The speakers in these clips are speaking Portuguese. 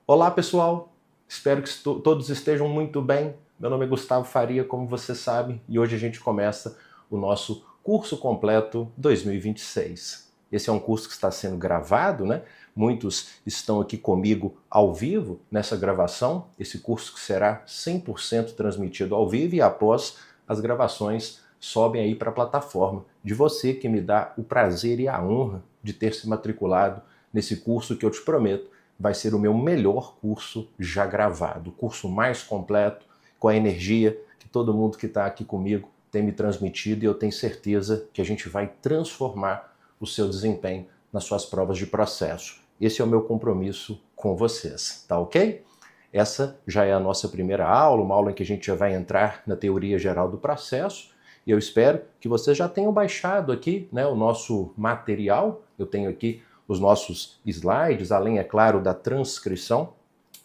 Olá pessoal, espero que todos estejam muito bem. Meu nome é Gustavo Faria, como você sabe, e hoje a gente começa o nosso curso completo 2026. Esse é um curso que está sendo gravado, né? Muitos estão aqui comigo ao vivo nessa gravação. Esse curso que será 100% transmitido ao vivo e após as gravações sobem aí para a plataforma de você que me dá o prazer e a honra de ter se matriculado nesse curso que eu te prometo vai ser o meu melhor curso já gravado, o curso mais completo, com a energia que todo mundo que está aqui comigo tem me transmitido, e eu tenho certeza que a gente vai transformar o seu desempenho nas suas provas de processo. Esse é o meu compromisso com vocês, tá ok? Essa já é a nossa primeira aula, uma aula em que a gente já vai entrar na teoria geral do processo, e eu espero que vocês já tenham baixado aqui, né, o nosso material. Eu tenho aqui os nossos slides, além, é claro, da transcrição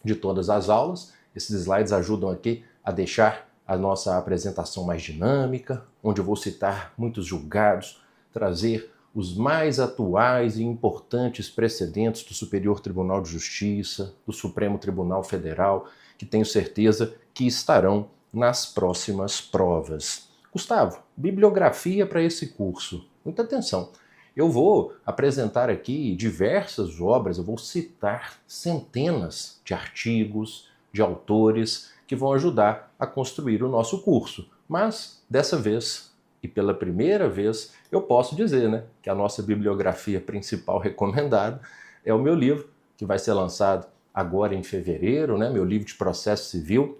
de todas as aulas. Esses slides ajudam aqui a deixar a nossa apresentação mais dinâmica, onde eu vou citar muitos julgados, trazer os mais atuais e importantes precedentes do Superior Tribunal de Justiça, do Supremo Tribunal Federal, que tenho certeza que estarão nas próximas provas. Gustavo, bibliografia para esse curso. Muita atenção. Eu vou apresentar aqui diversas obras, eu vou citar centenas de artigos, de autores que vão ajudar a construir o nosso curso. Mas, dessa vez, e pela primeira vez, eu posso dizer, né, que a nossa bibliografia principal recomendada é o meu livro, que vai ser lançado agora em fevereiro, né, meu livro de processo civil,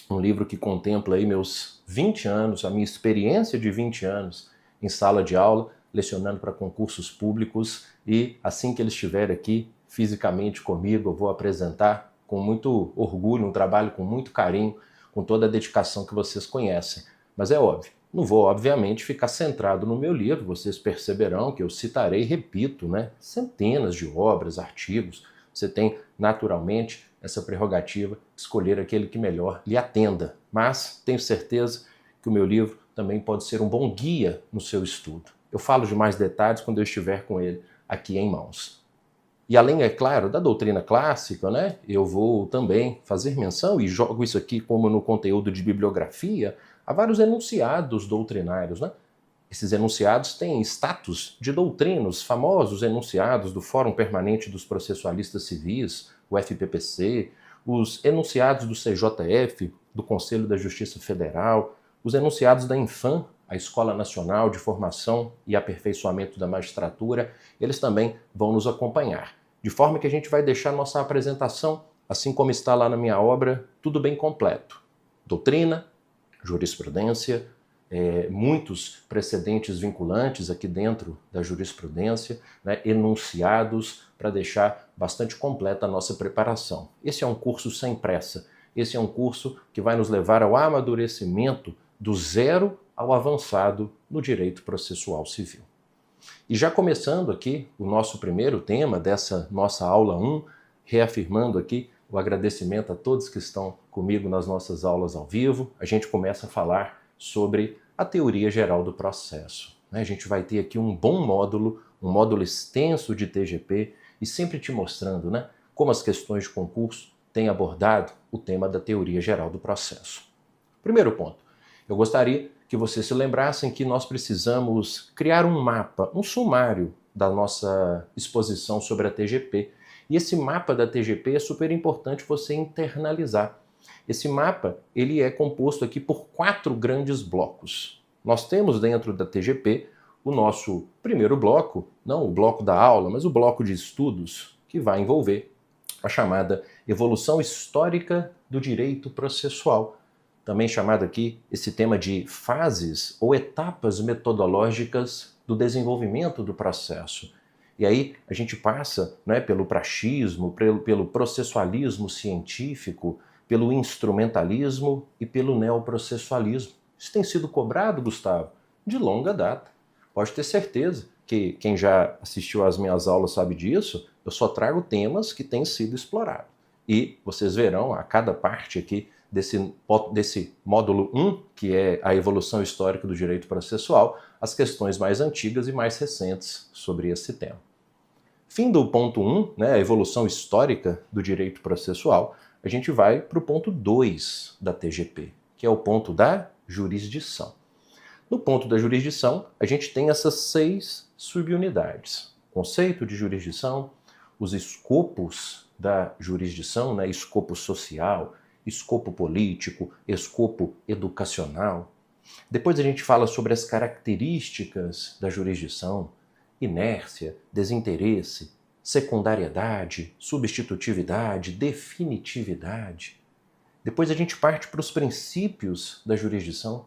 um livro que contempla aí meus 20 anos, a minha experiência de 20 anos em sala de aula, lecionando para concursos públicos, e assim que ele estiver aqui fisicamente comigo, eu vou apresentar com muito orgulho, um trabalho com muito carinho, com toda a dedicação que vocês conhecem. Mas é óbvio, não vou, obviamente, ficar centrado no meu livro. Vocês perceberão que eu citarei, repito, né, centenas de obras, artigos. Você tem, naturalmente, essa prerrogativa de escolher aquele que melhor lhe atenda. Mas tenho certeza que o meu livro também pode ser um bom guia no seu estudo. Eu falo de mais detalhes quando eu estiver com ele aqui em mãos. E além, é claro, da doutrina clássica, né, eu vou também fazer menção, e jogo isso aqui como no conteúdo de bibliografia, a vários enunciados doutrinários, né? Esses enunciados têm status de doutrinos, famosos enunciados do Fórum Permanente dos Processualistas Civis, o FPPC, os enunciados do CJF, do Conselho da Justiça Federal, os enunciados da Infam, a Escola Nacional de Formação e Aperfeiçoamento da Magistratura, eles também vão nos acompanhar. De forma que a gente vai deixar nossa apresentação, assim como está lá na minha obra, tudo bem completo. Doutrina, jurisprudência, muitos precedentes vinculantes aqui dentro da jurisprudência, né, enunciados, para deixar bastante completa a nossa preparação. Esse é um curso sem pressa. Esse é um curso que vai nos levar ao amadurecimento do zero ao avançado no direito processual civil. E já começando aqui o nosso primeiro tema dessa nossa aula 1, reafirmando aqui o agradecimento a todos que estão comigo nas nossas aulas ao vivo, a gente começa a falar sobre a teoria geral do processo. A gente vai ter aqui um bom módulo, um módulo extenso de TGP, e sempre te mostrando, né, como as questões de concurso têm abordado o tema da teoria geral do processo. Primeiro ponto, eu gostaria que vocês se lembrassem que nós precisamos criar um mapa, um sumário da nossa exposição sobre a TGP. E esse mapa da TGP é super importante você internalizar. Esse mapa ele é composto aqui por 4 grandes blocos. Nós temos dentro da TGP o nosso primeiro bloco, não o bloco da aula, mas o bloco de estudos, que vai envolver a chamada evolução histórica do direito processual, também chamado aqui esse tema de fases ou etapas metodológicas do desenvolvimento do processo. E aí a gente passa, né, pelo praxismo, pelo processualismo científico, pelo instrumentalismo e pelo neoprocessualismo. Isso tem sido cobrado, Gustavo, de longa data. Pode ter certeza que quem já assistiu às minhas aulas sabe disso. Eu só trago temas que têm sido explorados. E vocês verão a cada parte aqui desse módulo 1, que é a evolução histórica do direito processual, as questões mais antigas e mais recentes sobre esse tema. Fim do ponto 1, né, a evolução histórica do direito processual, a gente vai para o ponto 2 da TGP, que é o ponto da jurisdição. No ponto da jurisdição, a gente tem essas 6 subunidades. Conceito de jurisdição, os escopos da jurisdição, né, escopo social, escopo político, escopo educacional. Depois a gente fala sobre as características da jurisdição, inércia, desinteresse, secundariedade, substitutividade, definitividade. Depois a gente parte para os princípios da jurisdição,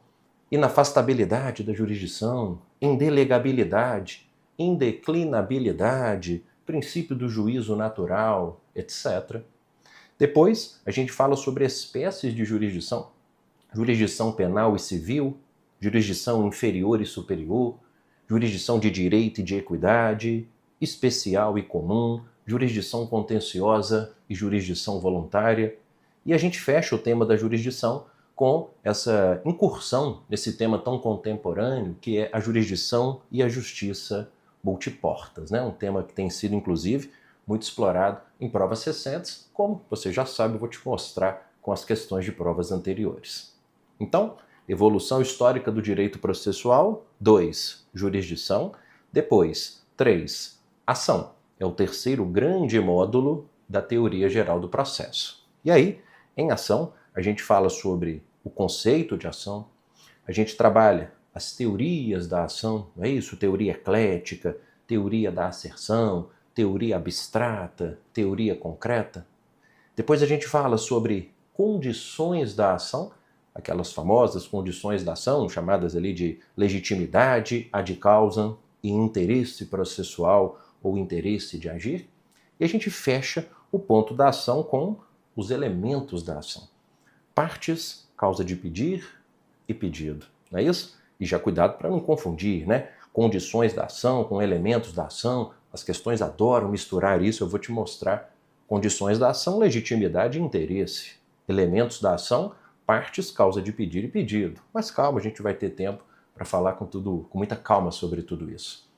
inafastabilidade da jurisdição, indelegabilidade, indeclinabilidade, princípio do juízo natural, etc. Depois a gente fala sobre espécies de jurisdição, jurisdição penal e civil, jurisdição inferior e superior, jurisdição de direito e de equidade, especial e comum, jurisdição contenciosa e jurisdição voluntária. E a gente fecha o tema da jurisdição com essa incursão nesse tema tão contemporâneo que é a jurisdição e a justiça multiportas, né? Um tema que tem sido, inclusive, muito explorado em provas recentes, como você já sabe, eu vou te mostrar com as questões de provas anteriores. Então, evolução histórica do direito processual, 2, jurisdição, depois, 3, ação. É o terceiro grande módulo da teoria geral do processo. E aí, em ação, a gente fala sobre o conceito de ação, a gente trabalha as teorias da ação, não é isso? Teoria eclética, teoria da asserção, teoria abstrata, teoria concreta. Depois a gente fala sobre condições da ação, aquelas famosas condições da ação, chamadas ali de legitimidade, ad causam e interesse processual ou interesse de agir. E a gente fecha o ponto da ação com os elementos da ação. Partes, causa de pedir e pedido, não é isso? E já cuidado para não confundir, né? Condições da ação com elementos da ação. As questões adoram misturar isso, eu vou te mostrar. Condições da ação, legitimidade e interesse. Elementos da ação, partes, causa de pedir e pedido. Mas calma, a gente vai ter tempo para falar com muita calma sobre tudo isso.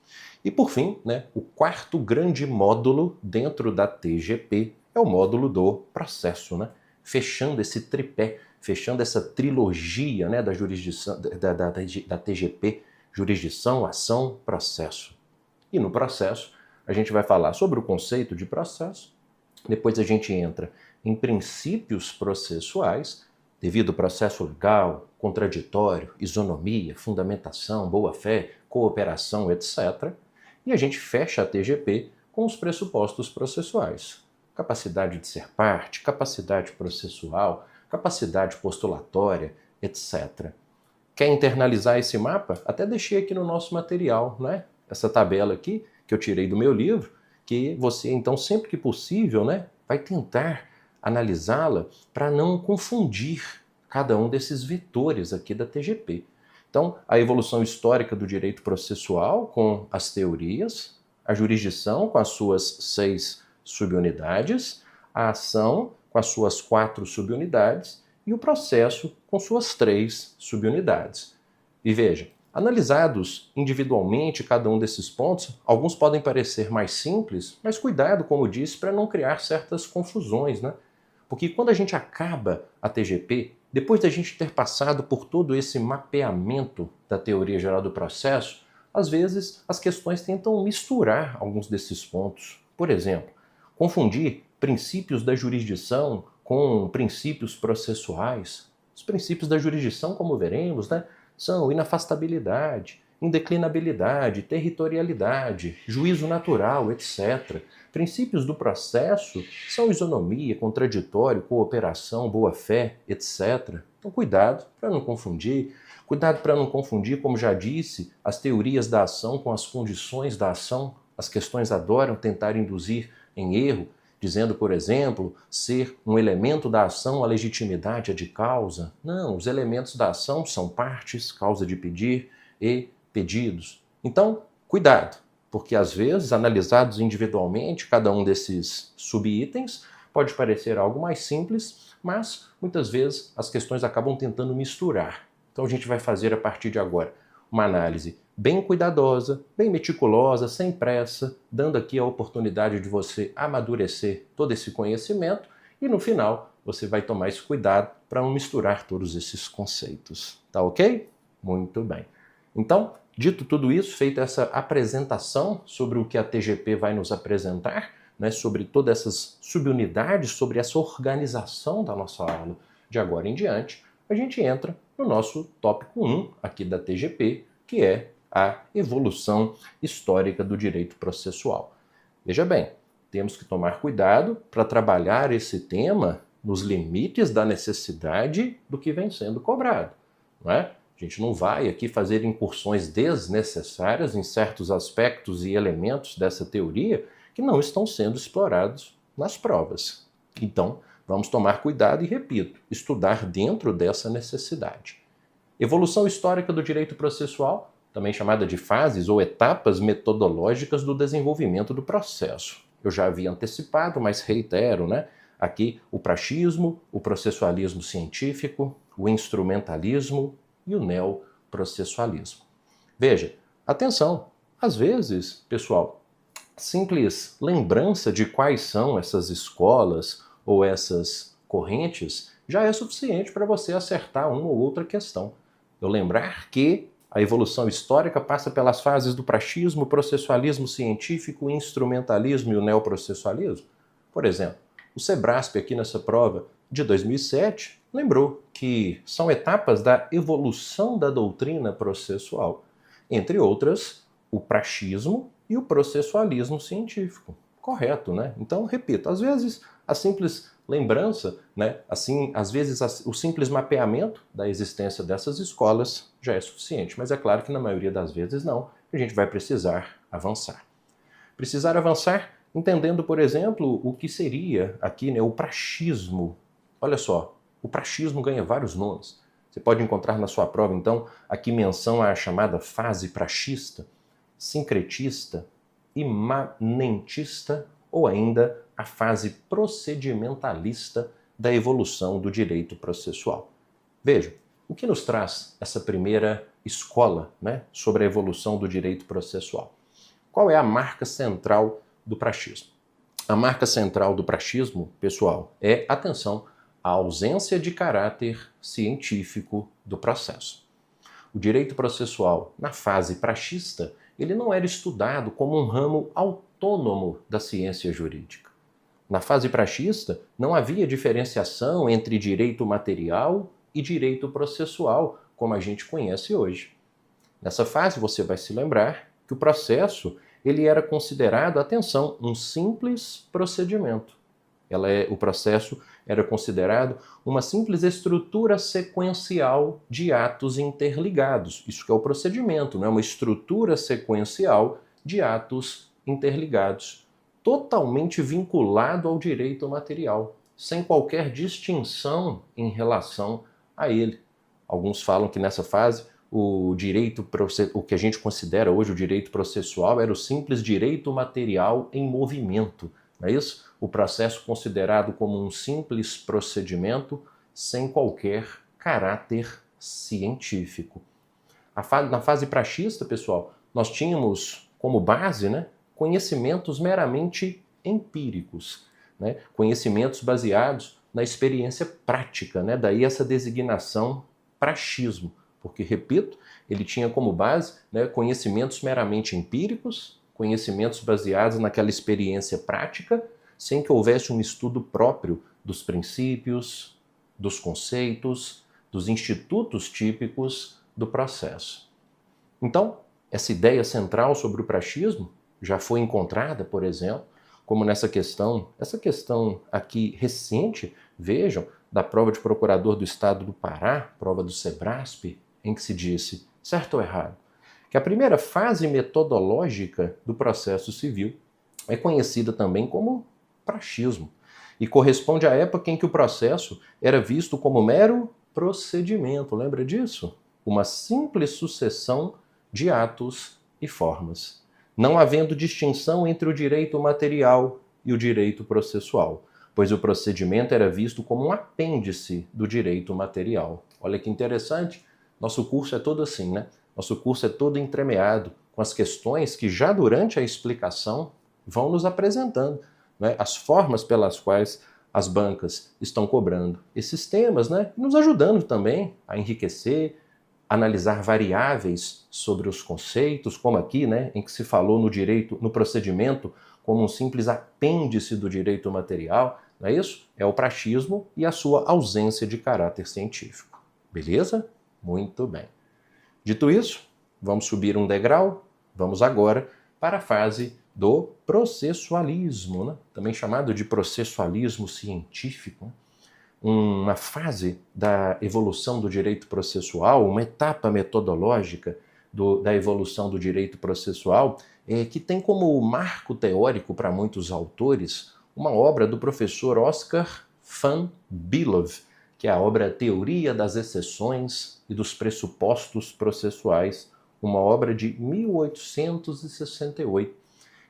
E por fim, né, o quarto grande módulo dentro da TGP é o módulo do processo, né? Fechando esse tripé, fechando essa trilogia, né, da jurisdição, da TGP, jurisdição, ação, processo. E no processo, a gente vai falar sobre o conceito de processo, depois a gente entra em princípios processuais, devido processo legal, contraditório, isonomia, fundamentação, boa-fé, cooperação, etc. E a gente fecha a TGP com os pressupostos processuais. Capacidade de ser parte, capacidade processual, capacidade postulatória, etc. Quer internalizar esse mapa? Até deixei aqui no nosso material, né? Essa tabela aqui, que eu tirei do meu livro, que você, então, sempre que possível, né, vai tentar analisá-la para não confundir cada um desses vetores aqui da TGP. Então, a evolução histórica do direito processual com as teorias, a jurisdição com as suas 6 subunidades, a ação com as suas 4 subunidades e o processo com suas 3 subunidades. E veja, analisados individualmente cada um desses pontos, alguns podem parecer mais simples, mas cuidado, como disse, para não criar certas confusões, né? Porque quando a gente acaba a TGP, depois da gente ter passado por todo esse mapeamento da teoria geral do processo, às vezes as questões tentam misturar alguns desses pontos. Por exemplo, confundir princípios da jurisdição com princípios processuais. Os princípios da jurisdição, como veremos, né, são inafastabilidade, indeclinabilidade, territorialidade, juízo natural, etc. Princípios do processo são isonomia, contraditório, cooperação, boa-fé, etc. Então cuidado para não confundir. Cuidado para não confundir, como já disse, as teorias da ação com as condições da ação. As questões adoram tentar induzir em erro, dizendo, por exemplo, ser um elemento da ação a legitimidade de causa. Não, os elementos da ação são partes, causa de pedir e pedidos. Então, cuidado, porque às vezes, analisados individualmente, cada um desses subitens pode parecer algo mais simples, mas muitas vezes as questões acabam tentando misturar. Então a gente vai fazer a partir de agora uma análise bem cuidadosa, bem meticulosa, sem pressa, dando aqui a oportunidade de você amadurecer todo esse conhecimento e no final você vai tomar esse cuidado para não misturar todos esses conceitos. Tá ok? Muito bem. Então, dito tudo isso, feita essa apresentação sobre o que a TGP vai nos apresentar, né, sobre todas essas subunidades, sobre essa organização da nossa aula de agora em diante, a gente entra no nosso tópico 1 aqui da TGP, que é a evolução histórica do direito processual. Veja bem, temos que tomar cuidado para trabalhar esse tema nos limites da necessidade do que vem sendo cobrado, não é? A gente não vai aqui fazer incursões desnecessárias em certos aspectos e elementos dessa teoria que não estão sendo explorados nas provas. Então, vamos tomar cuidado e, repito, estudar dentro dessa necessidade. Evolução histórica do direito processual, também chamada de fases ou etapas metodológicas do desenvolvimento do processo. Eu já havia antecipado, mas reitero, né? Aqui o praxismo, o processualismo científico, o instrumentalismo e o neoprocessualismo. Veja, atenção, às vezes, pessoal, simples lembrança de quais são essas escolas ou essas correntes já é suficiente para você acertar uma ou outra questão. Eu lembrar que a evolução histórica passa pelas fases do praxismo, processualismo científico, o instrumentalismo e o neoprocessualismo. Por exemplo, o Sebrasp aqui nessa prova de 2007 lembrou que são etapas da evolução da doutrina processual, entre outras, o praxismo e o processualismo científico. Correto, né? Então, repito, às vezes a simples lembrança, né, assim, às vezes o simples mapeamento da existência dessas escolas já é suficiente, mas é claro que na maioria das vezes não, a gente vai precisar avançar. Precisar avançar entendendo, por exemplo, o que seria aqui, né, o praxismo. Olha só, o praxismo ganha vários nomes. Você pode encontrar na sua prova, então, aqui menção à chamada fase praxista, sincretista, imanentista ou ainda a fase procedimentalista da evolução do direito processual. Veja, o que nos traz essa primeira escola, né, sobre a evolução do direito processual? Qual é a marca central do praxismo? A marca central do praxismo, pessoal, é, atenção, a ausência de caráter científico do processo. O direito processual, na fase praxista, ele não era estudado como um ramo autônomo da ciência jurídica. Na fase praxista, não havia diferenciação entre direito material e direito processual, como a gente conhece hoje. Nessa fase, você vai se lembrar que o processo ele era considerado, atenção, um simples procedimento. O processo era considerado uma simples estrutura sequencial de atos interligados. Isso que é o procedimento, não é uma estrutura sequencial de atos interligados, totalmente vinculado ao direito material, sem qualquer distinção em relação a ele. Alguns falam que nessa fase o que a gente considera hoje o direito processual era o simples direito material em movimento, não é isso? O processo considerado como um simples procedimento sem qualquer caráter científico. Na fase praxista, pessoal, nós tínhamos como base, né, conhecimentos meramente empíricos, né, conhecimentos baseados na experiência prática, né, daí essa designação praxismo, porque, repito, ele tinha como base, né, conhecimentos meramente empíricos, conhecimentos baseados naquela experiência prática, sem que houvesse um estudo próprio dos princípios, dos conceitos, dos institutos típicos do processo. Então, essa ideia central sobre o praxismo já foi encontrada, por exemplo, como essa questão aqui recente, vejam, da prova de procurador do Estado do Pará, prova do Sebrasp, em que se disse, certo ou errado, que a primeira fase metodológica do processo civil é conhecida também como praxismo e corresponde à época em que o processo era visto como mero procedimento, lembra disso? Uma simples sucessão de atos e formas, não havendo distinção entre o direito material e o direito processual, pois o procedimento era visto como um apêndice do direito material. Olha que interessante, nosso curso é todo assim, né? Nosso curso é todo entremeado com as questões que já durante a explicação vão nos apresentando, né, as formas pelas quais as bancas estão cobrando esses temas, né, nos ajudando também a enriquecer, analisar variáveis sobre os conceitos, como aqui, né, em que se falou no direito, no procedimento, como um simples apêndice do direito material, não é isso? É o praxismo e a sua ausência de caráter científico. Beleza? Muito bem. Dito isso, vamos subir um degrau, vamos agora para a fase do processualismo, né? Também chamado de processualismo científico, né? Uma fase da evolução do direito processual, uma etapa metodológica da evolução do direito processual, que tem como marco teórico para muitos autores uma obra do professor Oscar van Bilov, que é a obra Teoria das Exceções e dos Pressupostos Processuais, uma obra de 1868,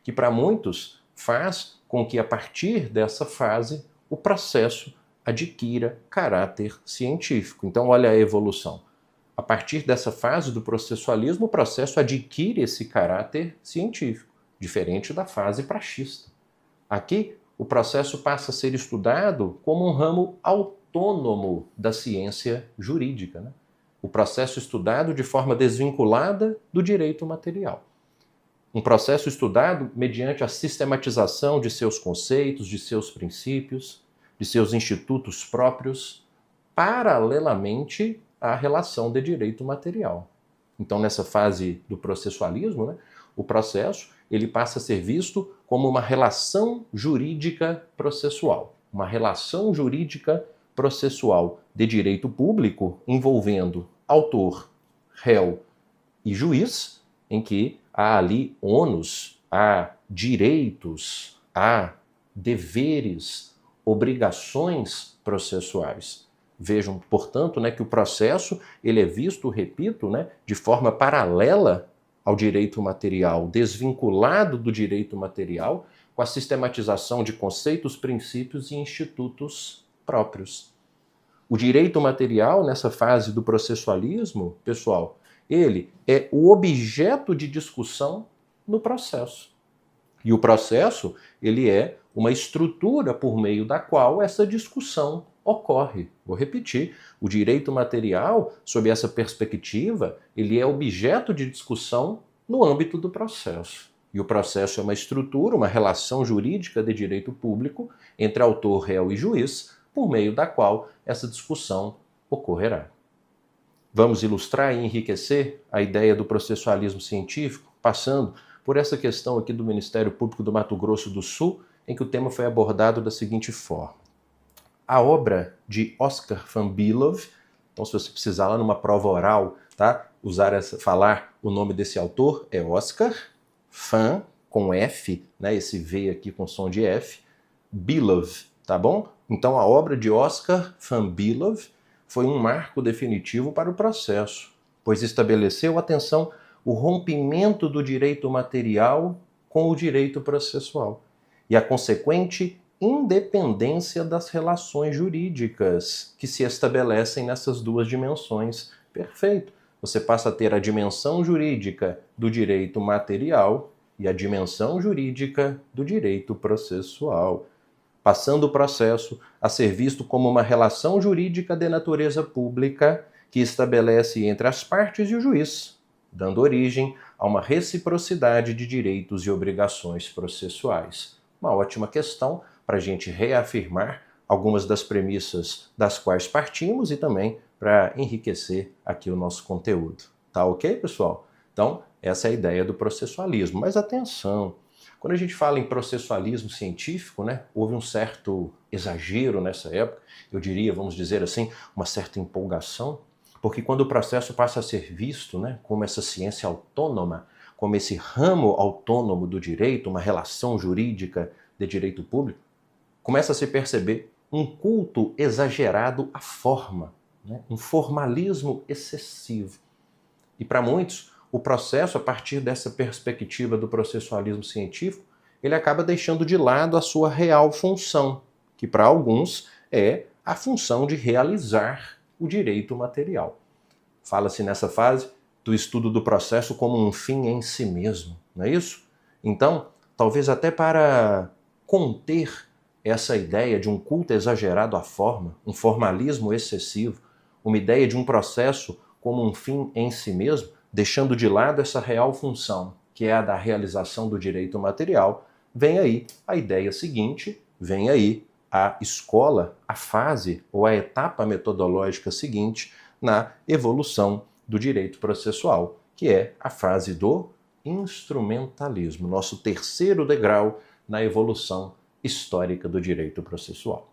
que para muitos faz com que a partir dessa fase o processo adquira caráter científico. Então olha a evolução. A partir dessa fase do processualismo, o processo adquire esse caráter científico, diferente da fase praxista. Aqui, o processo passa a ser estudado como um ramo autônomo da ciência jurídica, né? O processo estudado de forma desvinculada do direito material. Um processo estudado mediante a sistematização de seus conceitos, de seus princípios, de seus institutos próprios, paralelamente à relação de direito material. Então, nessa fase do processualismo, né, o processo ele passa a ser visto como uma relação jurídica processual. Uma relação jurídica processual de direito público envolvendo autor, réu e juiz, em que há ali ônus, há direitos, há deveres, obrigações processuais. Vejam, portanto, né, que o processo ele é visto, repito, né, de forma paralela ao direito material, desvinculado do direito material, com a sistematização de conceitos, princípios e institutos próprios. O direito material, nessa fase do processualismo, pessoal, ele é o objeto de discussão no processo. E o processo, ele é uma estrutura por meio da qual essa discussão ocorre. Vou repetir, o direito material, sob essa perspectiva, ele é objeto de discussão no âmbito do processo. E o processo é uma estrutura, uma relação jurídica de direito público entre autor, réu e juiz, por meio da qual essa discussão ocorrerá. Vamos ilustrar e enriquecer a ideia do processualismo científico, passando por essa questão aqui do Ministério Público do Mato Grosso do Sul, em que o tema foi abordado da seguinte forma. A obra de Oscar van Bilov, então se você precisar lá numa prova oral, tá, falar o nome desse autor, é Oscar van, com F, né, esse V aqui com som de F, Bilov, tá bom? Então a obra de Oscar van Bilov foi um marco definitivo para o processo, pois estabeleceu, atenção, o rompimento do direito material com o direito processual e a consequente independência das relações jurídicas que se estabelecem nessas duas dimensões. Perfeito. Você passa a ter a dimensão jurídica do direito material e a dimensão jurídica do direito processual, passando o processo a ser visto como uma relação jurídica de natureza pública que estabelece entre as partes e o juiz, dando origem a uma reciprocidade de direitos e obrigações processuais. Uma ótima questão para a gente reafirmar algumas das premissas das quais partimos e também para enriquecer aqui o nosso conteúdo. Tá ok, pessoal? Então, essa é a ideia do processualismo. Mas atenção, quando a gente fala em processualismo científico, né, houve um certo exagero nessa época, eu diria, vamos dizer assim, uma certa empolgação, porque quando o processo passa a ser visto, né, como essa ciência autônoma, como esse ramo autônomo do direito, uma relação jurídica de direito público, começa a se perceber um culto exagerado à forma, né, um formalismo excessivo. E para muitos, o processo, a partir dessa perspectiva do processualismo científico, ele acaba deixando de lado a sua real função, que para alguns é a função de realizar o direito material. Fala-se nessa fase do estudo do processo como um fim em si mesmo, não é isso? Então, talvez até para conter essa ideia de um culto exagerado à forma, um formalismo excessivo, uma ideia de um processo como um fim em si mesmo, deixando de lado essa real função, que é a da realização do direito material, vem aí a ideia seguinte, vem aí a escola, a fase ou a etapa metodológica seguinte na evolução do direito processual, que é a fase do instrumentalismo, nosso terceiro degrau na evolução histórica do direito processual.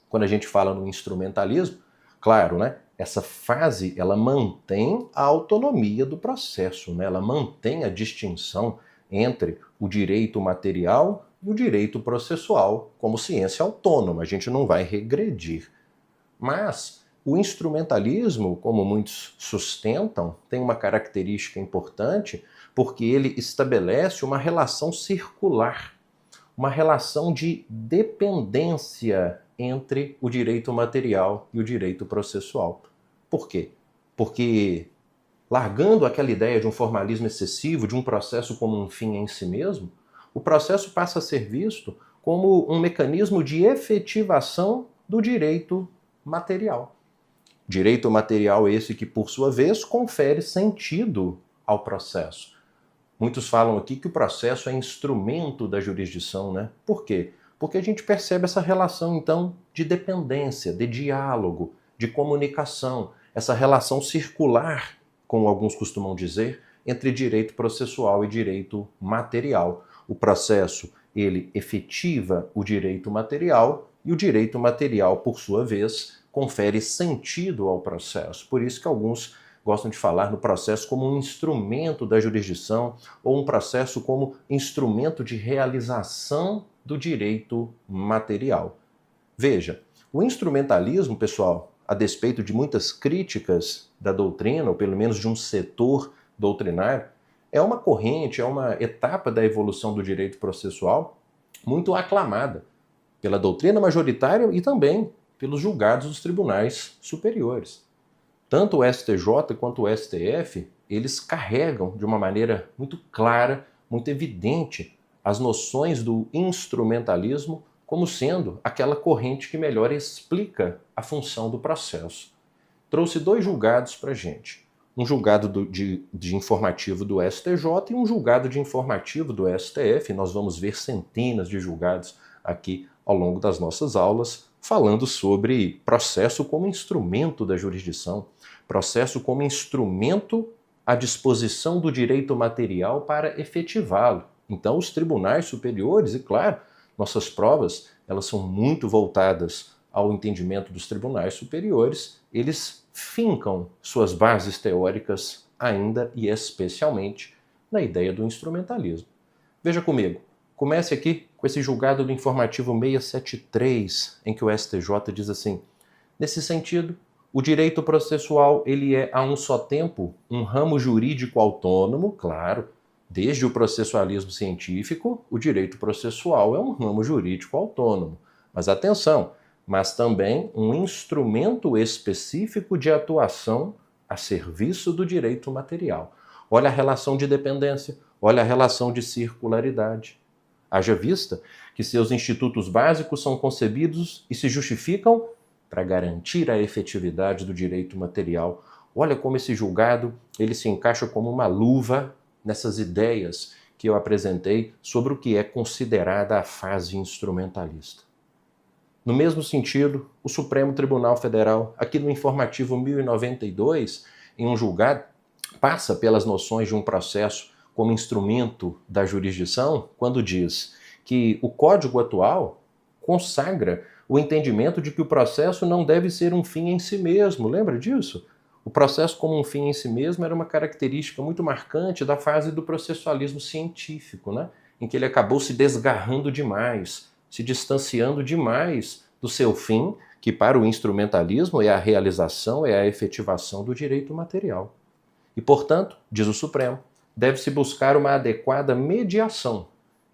Quando a gente fala no instrumentalismo, claro, né, essa fase ela mantém a autonomia do processo, né, ela mantém a distinção entre o direito material e o direito processual como ciência autônoma, a gente não vai regredir. Mas o instrumentalismo, como muitos sustentam, tem uma característica importante porque ele estabelece uma relação circular, uma relação de dependência entre o direito material e o direito processual. Por quê? Porque, largando aquela ideia de um formalismo excessivo, de um processo como um fim em si mesmo, o processo passa a ser visto como um mecanismo de efetivação do direito material. Direito material esse que, por sua vez, confere sentido ao processo. Muitos falam aqui que o processo é instrumento da jurisdição, né? Por quê? Porque a gente percebe essa relação, então, de dependência, de diálogo, de comunicação, essa relação circular, como alguns costumam dizer, entre direito processual e direito material. O processo, ele efetiva o direito material e o direito material, por sua vez, confere sentido ao processo. Por isso que alguns gostam de falar no processo como um instrumento da jurisdição ou um processo como instrumento de realização do direito material. Veja, o instrumentalismo, pessoal, a despeito de muitas críticas da doutrina, ou pelo menos de um setor doutrinário, é uma corrente, é uma etapa da evolução do direito processual muito aclamada pela doutrina majoritária e também pelos julgados dos tribunais superiores. Tanto o STJ quanto o STF, eles carregam de uma maneira muito clara, muito evidente, as noções do instrumentalismo como sendo aquela corrente que melhor explica a função do processo. Trouxe dois julgados para a gente. Um julgado de informativo do STJ e um julgado de informativo do STF. Nós vamos ver centenas de julgados aqui ao longo das nossas aulas, falando sobre processo como instrumento da jurisdição, processo como instrumento à disposição do direito material para efetivá-lo. Então, os tribunais superiores, e claro, nossas provas, elas são muito voltadas ao entendimento dos tribunais superiores, eles fincam suas bases teóricas ainda e especialmente na ideia do instrumentalismo. Veja comigo, comece aqui com esse julgado do informativo 673, em que o STJ diz assim: nesse sentido, o direito processual ele é a um só tempo um ramo jurídico autônomo, claro, desde o processualismo científico, o direito processual é um ramo jurídico autônomo. Mas atenção, mas também um instrumento específico de atuação a serviço do direito material. Olha a relação de dependência, olha a relação de circularidade. Haja vista que seus institutos básicos são concebidos e se justificam para garantir a efetividade do direito material. Olha como esse julgado ele se encaixa como uma luva nessas ideias que eu apresentei sobre o que é considerada a fase instrumentalista. No mesmo sentido, o Supremo Tribunal Federal, aqui no informativo 1092, em um julgado, passa pelas noções de um processo como instrumento da jurisdição, quando diz que o Código atual consagra o entendimento de que o processo não deve ser um fim em si mesmo. Lembra disso? O processo como um fim em si mesmo era uma característica muito marcante da fase do processualismo científico, né? Em que ele acabou se desgarrando demais, se distanciando demais do seu fim, que para o instrumentalismo é a realização, é a efetivação do direito material. E, portanto, diz o Supremo, deve-se buscar uma adequada mediação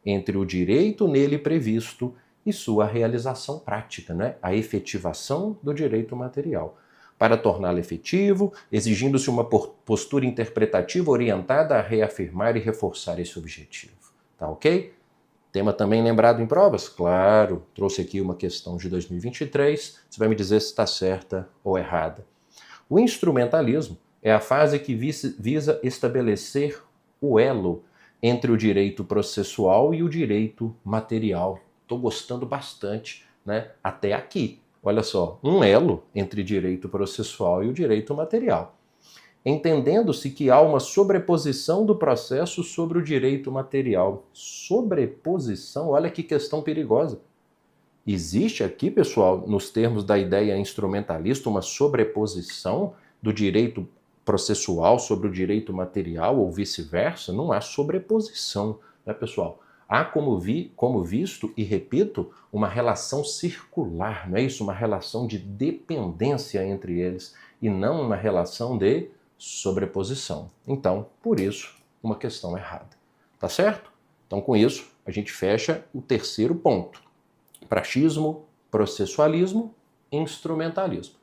entre o direito nele previsto e sua realização prática, né? A efetivação do direito material. para torná-lo efetivo, exigindo-se uma postura interpretativa orientada a reafirmar e reforçar esse objetivo. Tá ok? Tema também lembrado em provas? Claro, trouxe aqui uma questão de 2023, você vai me dizer se está certa ou errada. O instrumentalismo é a fase que visa estabelecer o elo entre o direito processual e o direito material. Estou gostando bastante, né? Até aqui. Olha só, um elo entre direito processual e o direito material. Entendendo-se que há uma sobreposição do processo sobre o direito material. Sobreposição? Olha que questão perigosa. Existe aqui, pessoal, nos termos da ideia instrumentalista, uma sobreposição do direito processual sobre o direito material ou vice-versa? Não há sobreposição, né, pessoal? Há como visto, e repito, uma relação circular, não é isso? Uma relação de dependência entre eles e não uma relação de sobreposição. Então, por isso, uma questão errada. Tá certo? Então, com isso, a gente fecha o terceiro ponto. Praxismo, processualismo, instrumentalismo.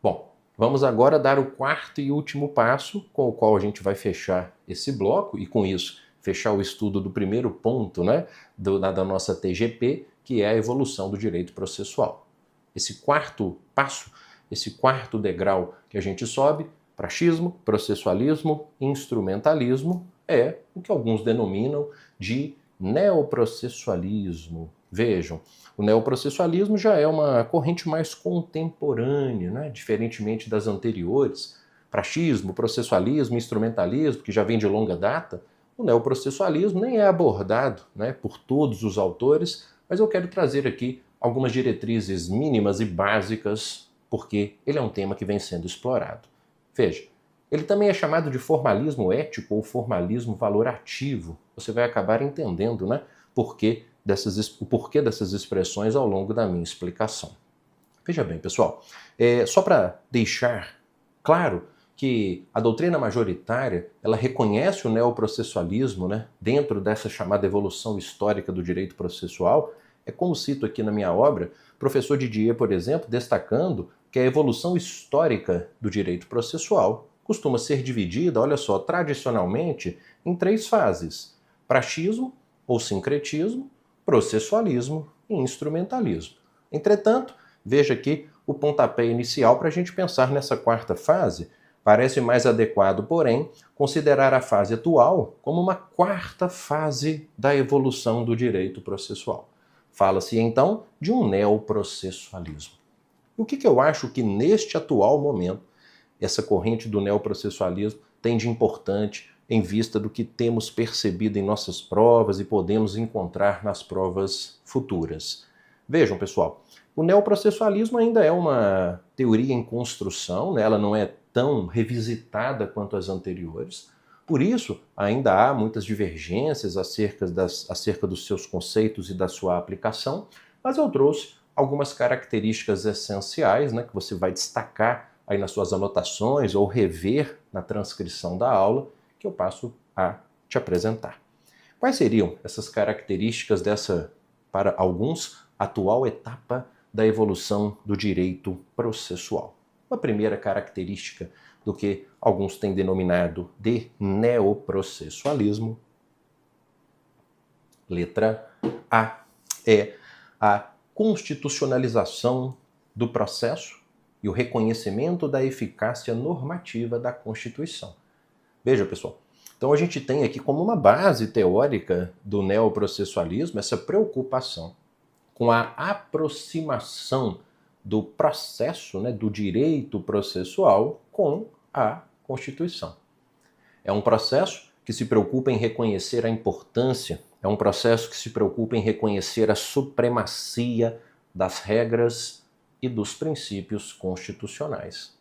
Bom, vamos agora dar o quarto e último passo, com o qual a gente vai fechar esse bloco e, com isso, fechar o estudo do primeiro ponto, né, da nossa TGP, que é a evolução do direito processual. Esse quarto passo, esse quarto degrau que a gente sobe, praxismo, processualismo, instrumentalismo, é o que alguns denominam de neoprocessualismo. Vejam, o neoprocessualismo já é uma corrente mais contemporânea, né? Diferentemente das anteriores. Praxismo, processualismo, instrumentalismo, que já vem de longa data, o neoprocessualismo nem é abordado, né, por todos os autores, mas eu quero trazer aqui algumas diretrizes mínimas e básicas, porque ele é um tema que vem sendo explorado. Veja, ele também é chamado de formalismo ético ou formalismo valorativo. Você vai acabar entendendo, né, o porquê dessas expressões ao longo da minha explicação. Veja bem, pessoal, só para deixar claro que a doutrina majoritária, ela reconhece o neoprocessualismo, né, dentro dessa chamada evolução histórica do direito processual. É como cito aqui na minha obra, professor Didier, por exemplo, destacando que a evolução histórica do direito processual costuma ser dividida, olha só, tradicionalmente, em três fases: praxismo ou sincretismo, processualismo e instrumentalismo. Entretanto, veja aqui o pontapé inicial para a gente pensar nessa quarta fase. Parece mais adequado, porém, considerar a fase atual como uma quarta fase da evolução do direito processual. Fala-se, então, de um neoprocessualismo. O que eu acho que, neste atual momento, essa corrente do neoprocessualismo tem de importante em vista do que temos percebido em nossas provas e podemos encontrar nas provas futuras? Vejam, pessoal, o neoprocessualismo ainda é uma teoria em construção, né? Ela não é tão revisitada quanto as anteriores. Por isso, ainda há muitas divergências acerca dos seus conceitos e da sua aplicação, mas eu trouxe algumas características essenciais, né, que você vai destacar aí nas suas anotações ou rever na transcrição da aula, que eu passo a te apresentar. Quais seriam essas características dessa, para alguns, atual etapa da evolução do direito processual? Uma primeira característica do que alguns têm denominado de neoprocessualismo, letra A, é a constitucionalização do processo e o reconhecimento da eficácia normativa da Constituição. Veja, pessoal, então a gente tem aqui como uma base teórica do neoprocessualismo essa preocupação com a aproximação do processo, né, do direito processual com a Constituição. É um processo que se preocupa em reconhecer a importância, é um processo que se preocupa em reconhecer a supremacia das regras e dos princípios constitucionais.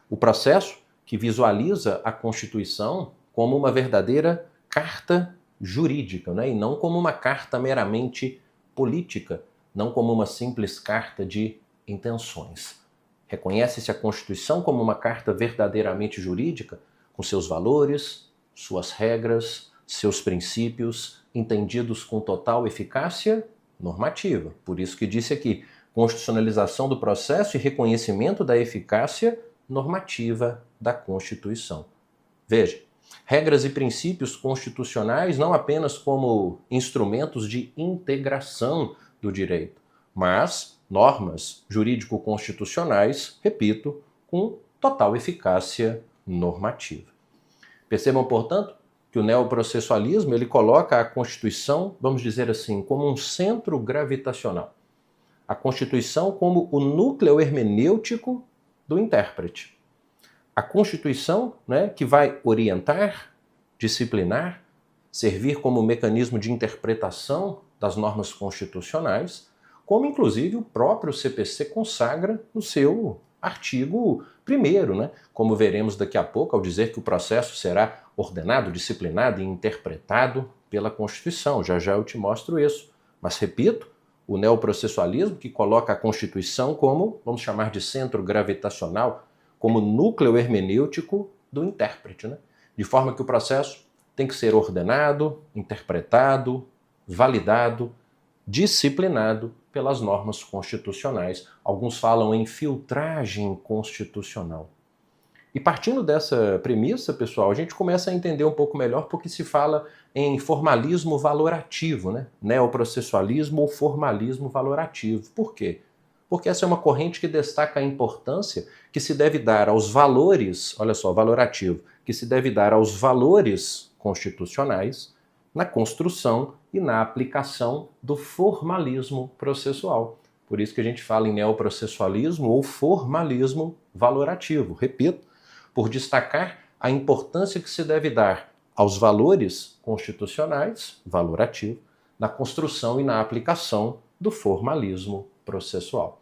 O processo que visualiza a Constituição como uma verdadeira carta jurídica, né, e não como uma carta meramente política, não como uma simples carta de intenções. Reconhece-se a Constituição como uma carta verdadeiramente jurídica, com seus valores, suas regras, seus princípios, entendidos com total eficácia normativa. Por isso que disse aqui, constitucionalização do processo e reconhecimento da eficácia normativa da Constituição. Veja, regras e princípios constitucionais não apenas como instrumentos de integração do direito, mas normas jurídico-constitucionais, repito, com total eficácia normativa. Percebam, portanto, que o neoprocessualismo ele coloca a Constituição, vamos dizer assim, como um centro gravitacional. A Constituição como o núcleo hermenêutico do intérprete. A Constituição, que vai orientar, disciplinar, servir como mecanismo de interpretação das normas constitucionais, como inclusive o próprio CPC consagra no seu artigo 1º, como veremos daqui a pouco, ao dizer que o processo será ordenado, disciplinado e interpretado pela Constituição. Já já eu te mostro isso. Mas, repito, o neoprocessualismo que coloca a Constituição como, vamos chamar de centro gravitacional, como núcleo hermenêutico do intérprete, de forma que o processo tem que ser ordenado, interpretado, validado, disciplinado pelas normas constitucionais. Alguns falam em filtragem constitucional. E partindo dessa premissa, pessoal, a gente começa a entender um pouco melhor porque se fala em formalismo valorativo, neoprocessualismo ou formalismo valorativo. Por quê? Porque essa é uma corrente que destaca a importância que se deve dar aos valores, olha só, valorativo, que se deve dar aos valores constitucionais na construção e na aplicação do formalismo processual. Por isso que a gente fala em neoprocessualismo ou formalismo valorativo. Repito, por destacar a importância que se deve dar aos valores constitucionais, valorativo, na construção e na aplicação do formalismo processual.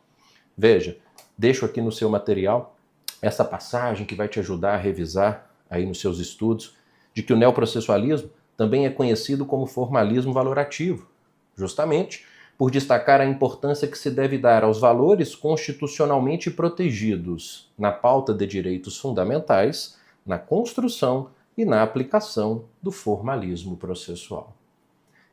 Veja, deixo aqui no seu material essa passagem que vai te ajudar a revisar aí nos seus estudos, de que o neoprocessualismo também é conhecido como formalismo valorativo, justamente por destacar a importância que se deve dar aos valores constitucionalmente protegidos na pauta de direitos fundamentais, na construção e na aplicação do formalismo processual.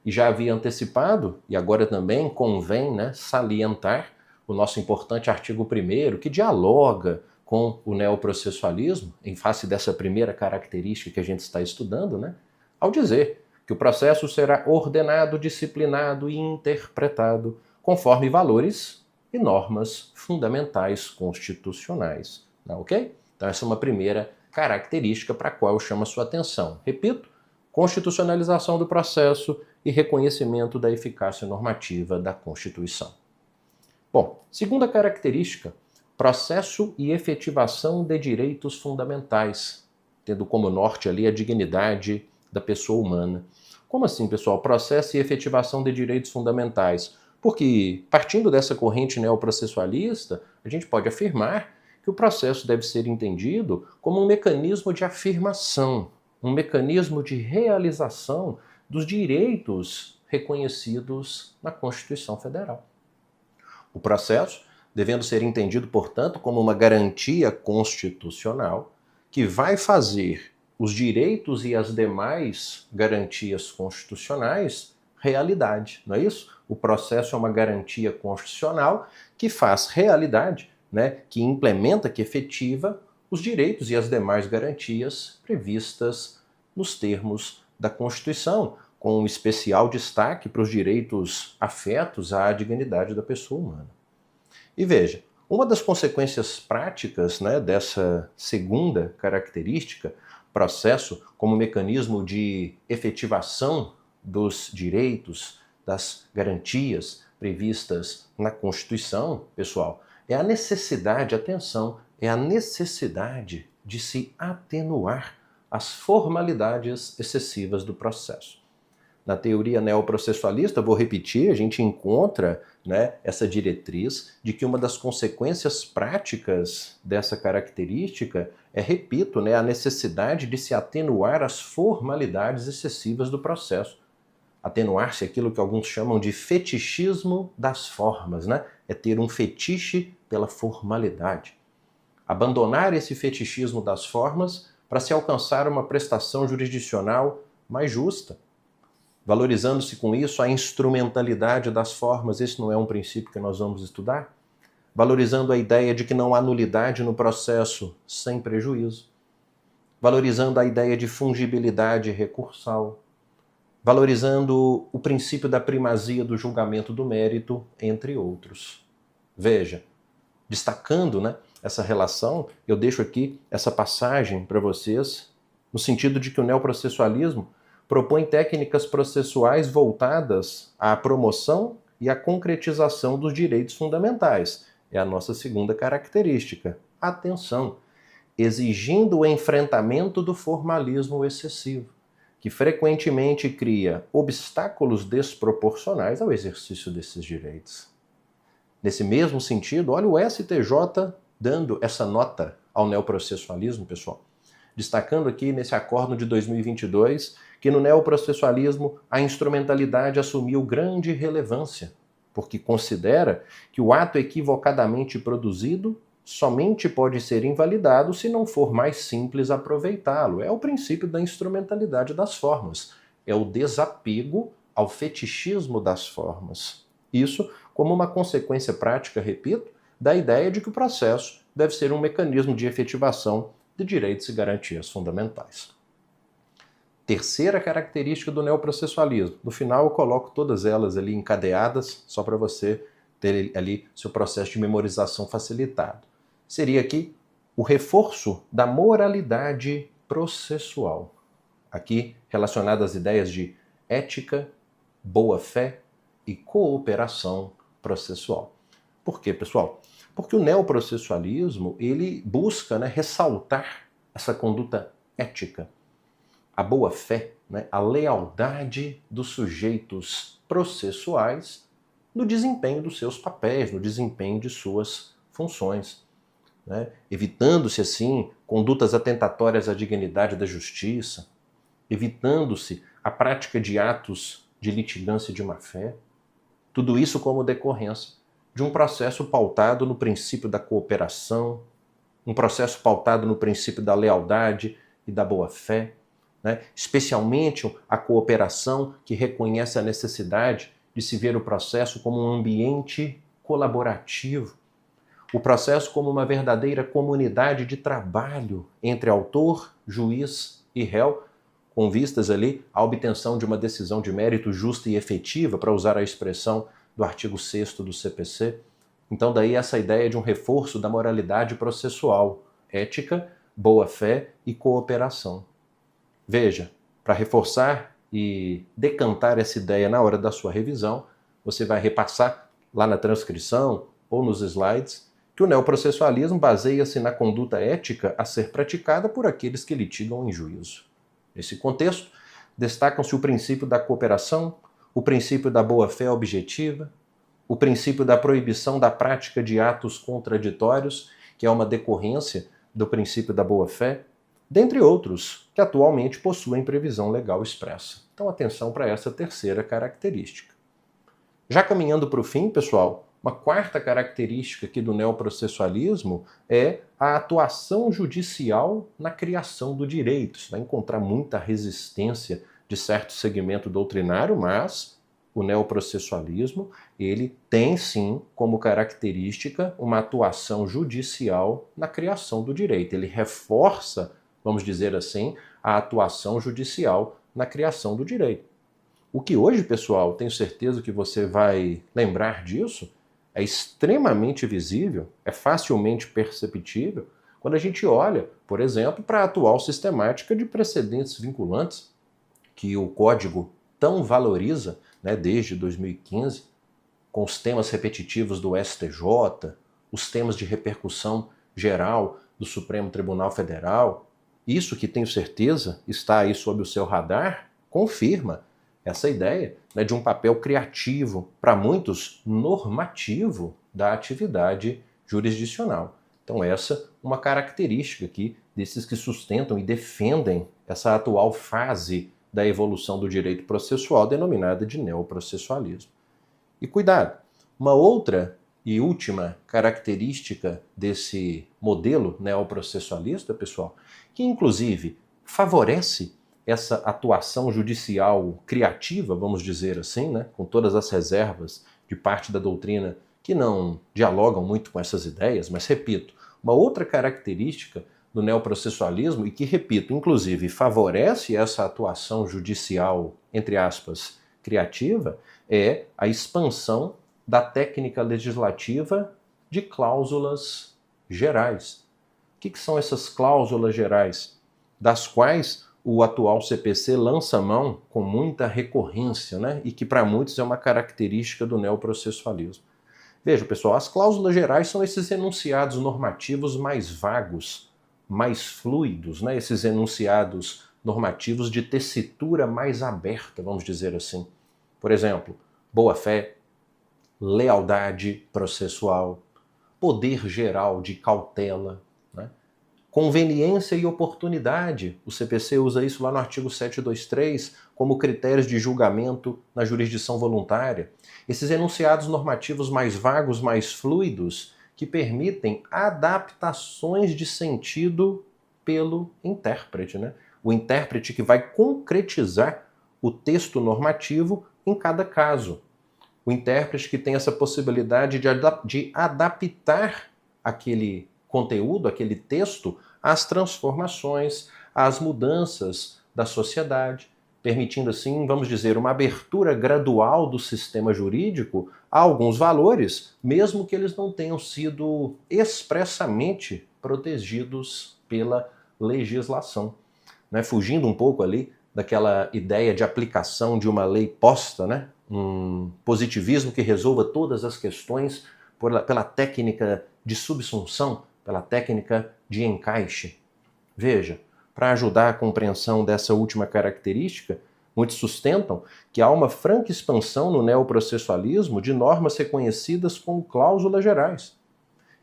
E já havia antecipado, e agora também convém salientar, o nosso importante artigo 1º, que dialoga com o neoprocessualismo, em face dessa primeira característica que a gente está estudando, ao dizer que o processo será ordenado, disciplinado e interpretado conforme valores e normas fundamentais constitucionais. Ok? Então essa é uma primeira característica para a qual eu chamo a sua atenção. Repito, constitucionalização do processo e reconhecimento da eficácia normativa da Constituição. Bom, segunda característica, processo e efetivação de direitos fundamentais, tendo como norte ali a dignidade da pessoa humana. Como assim, pessoal? Processo e efetivação de direitos fundamentais. Porque, partindo dessa corrente neoprocessualista, a gente pode afirmar que o processo deve ser entendido como um mecanismo de afirmação, um mecanismo de realização dos direitos reconhecidos na Constituição Federal. O processo devendo ser entendido, portanto, como uma garantia constitucional que vai fazer os direitos e as demais garantias constitucionais realidade, não é isso? O processo é uma garantia constitucional que faz realidade, que implementa, que efetiva os direitos e as demais garantias previstas nos termos da Constituição, com um especial destaque para os direitos afetos à dignidade da pessoa humana. E veja, uma das consequências práticas dessa segunda característica, processo como mecanismo de efetivação dos direitos, das garantias previstas na Constituição, pessoal, é a necessidade, atenção, é a necessidade de se atenuar as formalidades excessivas do processo. Na teoria neoprocessualista, vou repetir, a gente encontra essa diretriz de que uma das consequências práticas dessa característica é, repito, a necessidade de se atenuar as formalidades excessivas do processo. Atenuar-se aquilo que alguns chamam de fetichismo das formas, é ter um fetiche pela formalidade. Abandonar esse fetichismo das formas para se alcançar uma prestação jurisdicional mais justa. valorizando-se com isso a instrumentalidade das formas. Esse não é um princípio que nós vamos estudar? Valorizando a ideia de que não há nulidade no processo sem prejuízo, valorizando a ideia de fungibilidade recursal, valorizando o princípio da primazia do julgamento do mérito, entre outros. Veja, destacando, essa relação, eu deixo aqui essa passagem para vocês, no sentido de que o neoprocessualismo propõe técnicas processuais voltadas à promoção e à concretização dos direitos fundamentais. É a nossa segunda característica. Atenção! Exigindo o enfrentamento do formalismo excessivo, que frequentemente cria obstáculos desproporcionais ao exercício desses direitos. Nesse mesmo sentido, olha o STJ dando essa nota ao neoprocessualismo, pessoal, destacando aqui nesse acórdão de 2022 que no neoprocessualismo a instrumentalidade assumiu grande relevância, porque considera que o ato equivocadamente produzido somente pode ser invalidado se não for mais simples aproveitá-lo. É o princípio da instrumentalidade das formas. É o desapego ao fetichismo das formas. Isso como uma consequência prática, repito, da ideia de que o processo deve ser um mecanismo de efetivação de direitos e garantias fundamentais. Terceira característica do neoprocessualismo. No final eu coloco todas elas ali encadeadas, só para você ter ali seu processo de memorização facilitado. Seria aqui o reforço da moralidade processual. Aqui relacionado às ideias de ética, boa-fé e cooperação processual. Por quê, pessoal? Porque o neoprocessualismo ele busca ressaltar essa conduta ética, a boa-fé, a lealdade dos sujeitos processuais no desempenho dos seus papéis, no desempenho de suas funções, evitando-se, assim, condutas atentatórias à dignidade da justiça, evitando-se a prática de atos de litigância de má-fé, tudo isso como decorrência de um processo pautado no princípio da cooperação, um processo pautado no princípio da lealdade e da boa-fé, especialmente a cooperação que reconhece a necessidade de se ver o processo como um ambiente colaborativo, o processo como uma verdadeira comunidade de trabalho entre autor, juiz e réu, com vistas ali à obtenção de uma decisão de mérito justa e efetiva, para usar a expressão do artigo 6º do CPC. Então daí essa ideia de um reforço da moralidade processual, ética, boa-fé e cooperação. Veja, para reforçar e decantar essa ideia na hora da sua revisão, você vai repassar lá na transcrição ou nos slides que o neoprocessualismo baseia-se na conduta ética a ser praticada por aqueles que litigam em juízo. Nesse contexto, destacam-se o princípio da cooperação, o princípio da boa-fé objetiva, o princípio da proibição da prática de atos contraditórios, que é uma decorrência do princípio da boa-fé, dentre outros, que atualmente possuem previsão legal expressa. Então, atenção para essa terceira característica. Já caminhando para o fim, pessoal, uma quarta característica aqui do neoprocessualismo é a atuação judicial na criação do direito. Isso vai encontrar muita resistência de certo segmento doutrinário, mas o neoprocessualismo ele tem sim como característica uma atuação judicial na criação do direito. Ele reforça, vamos dizer assim, a atuação judicial na criação do direito. O que hoje, pessoal, tenho certeza que você vai lembrar disso, é extremamente visível, é facilmente perceptível, quando a gente olha, por exemplo, para a atual sistemática de precedentes vinculantes, que o Código tão valoriza, desde 2015, com os temas repetitivos do STJ, os temas de repercussão geral do Supremo Tribunal Federal. Isso que tenho certeza está aí sob o seu radar, confirma essa ideia de um papel criativo, para muitos normativo, da atividade jurisdicional. Então essa uma característica aqui desses que sustentam e defendem essa atual fase da evolução do direito processual, denominada de neoprocessualismo. E cuidado, uma outra e última característica desse modelo neoprocessualista, pessoal, que inclusive favorece essa atuação judicial criativa, vamos dizer assim, né, com todas as reservas de parte da doutrina que não dialogam muito com essas ideias, mas, repito, uma outra característica do neoprocessualismo e que, repito, inclusive favorece essa atuação judicial, entre aspas, criativa, é a expansão da técnica legislativa de cláusulas gerais. O que são essas cláusulas gerais? Das quais o atual CPC lança mão com muita recorrência, né? E que para muitos é uma característica do neoprocessualismo. Veja, pessoal, as cláusulas gerais são esses enunciados normativos mais vagos, mais fluidos, né? Esses enunciados normativos de tessitura mais aberta, vamos dizer assim. Por exemplo, boa-fé, lealdade processual, poder geral de cautela, né? Conveniência e oportunidade. O CPC usa isso lá no artigo 723 como critérios de julgamento na jurisdição voluntária. Esses enunciados normativos mais vagos, mais fluidos, que permitem adaptações de sentido pelo intérprete, né? O intérprete que vai concretizar o texto normativo em cada caso. O intérprete que tem essa possibilidade de adaptar aquele conteúdo, aquele texto, às transformações, às mudanças da sociedade, permitindo assim, vamos dizer, uma abertura gradual do sistema jurídico a alguns valores, mesmo que eles não tenham sido expressamente protegidos pela legislação. Né? Fugindo um pouco ali daquela ideia de aplicação de uma lei posta, né? Um positivismo que resolva todas as questões pela técnica de subsunção, pela técnica de encaixe. Veja, para ajudar a compreensão dessa última característica, muitos sustentam que há uma franca expansão no neoprocessualismo de normas reconhecidas como cláusulas gerais,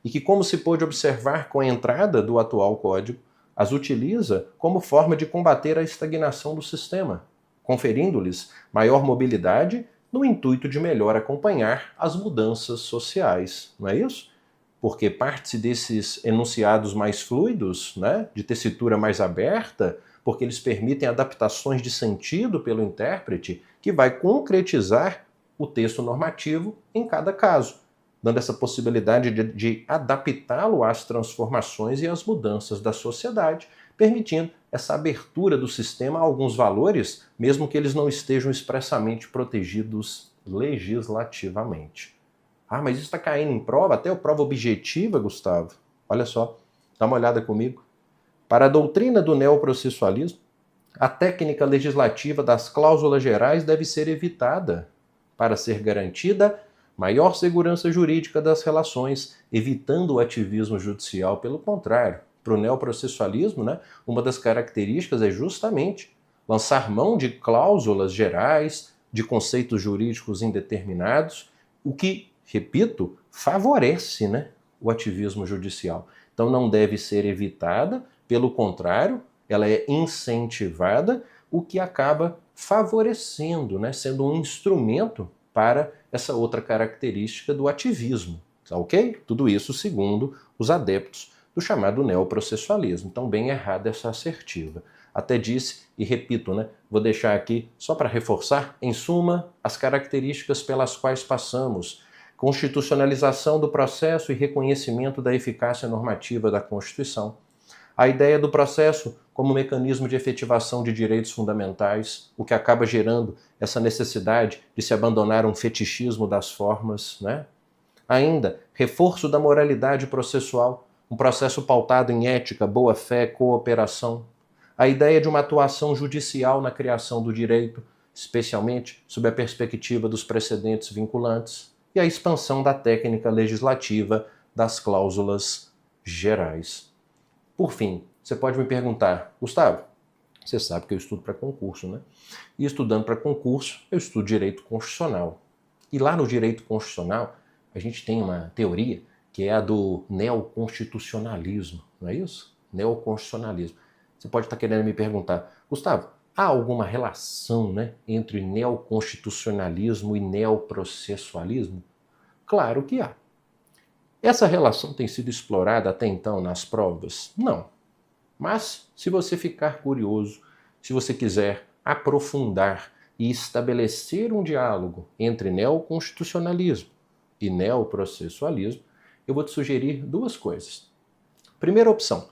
e que, como se pôde observar com a entrada do atual Código, as utiliza como forma de combater a estagnação do sistema, conferindo-lhes maior mobilidade no intuito de melhor acompanhar as mudanças sociais, não é isso? Porque parte desses enunciados mais fluidos, né, de tessitura mais aberta, porque eles permitem adaptações de sentido pelo intérprete, que vai concretizar o texto normativo em cada caso, dando essa possibilidade de adaptá-lo às transformações e às mudanças da sociedade, permitindo essa abertura do sistema a alguns valores, mesmo que eles não estejam expressamente protegidos legislativamente. Ah, mas isso está caindo em prova, até a prova objetiva, Gustavo. Olha só, dá uma olhada comigo. Para a doutrina do neoprocessualismo, a técnica legislativa das cláusulas gerais deve ser evitada para ser garantida maior segurança jurídica das relações, evitando o ativismo judicial. Pelo contrário, para o neoprocessualismo, né, uma das características é justamente lançar mão de cláusulas gerais, de conceitos jurídicos indeterminados, o que, repito, favorece, né, o ativismo judicial. Então não deve ser evitada, pelo contrário, ela é incentivada, o que acaba favorecendo, né, sendo um instrumento para essa outra característica do ativismo, tá ok? Tudo isso segundo os adeptos do chamado neoprocessualismo. Então, bem errada essa assertiva. Até disse, e repito, né, vou deixar aqui só para reforçar, em suma, as características pelas quais passamos: constitucionalização do processo e reconhecimento da eficácia normativa da Constituição. A ideia do processo como mecanismo de efetivação de direitos fundamentais, o que acaba gerando essa necessidade de se abandonar um fetichismo das formas, né? Ainda, reforço da moralidade processual, um processo pautado em ética, boa-fé, cooperação. A ideia de uma atuação judicial na criação do direito, especialmente sob a perspectiva dos precedentes vinculantes, e a expansão da técnica legislativa das cláusulas gerais. Por fim, você pode me perguntar: Gustavo, você sabe que eu estudo para concurso, né? E estudando para concurso, eu estudo direito constitucional. E lá no direito constitucional, a gente tem uma teoria que é a do neoconstitucionalismo, não é isso? Neoconstitucionalismo. Você pode estar querendo me perguntar: Gustavo, há alguma relação, né, entre neoconstitucionalismo e neoprocessualismo? Claro que há. Essa relação tem sido explorada até então nas provas? Não. Mas, se você ficar curioso, se você quiser aprofundar e estabelecer um diálogo entre neoconstitucionalismo e neoprocessualismo, eu vou te sugerir duas coisas. Primeira opção.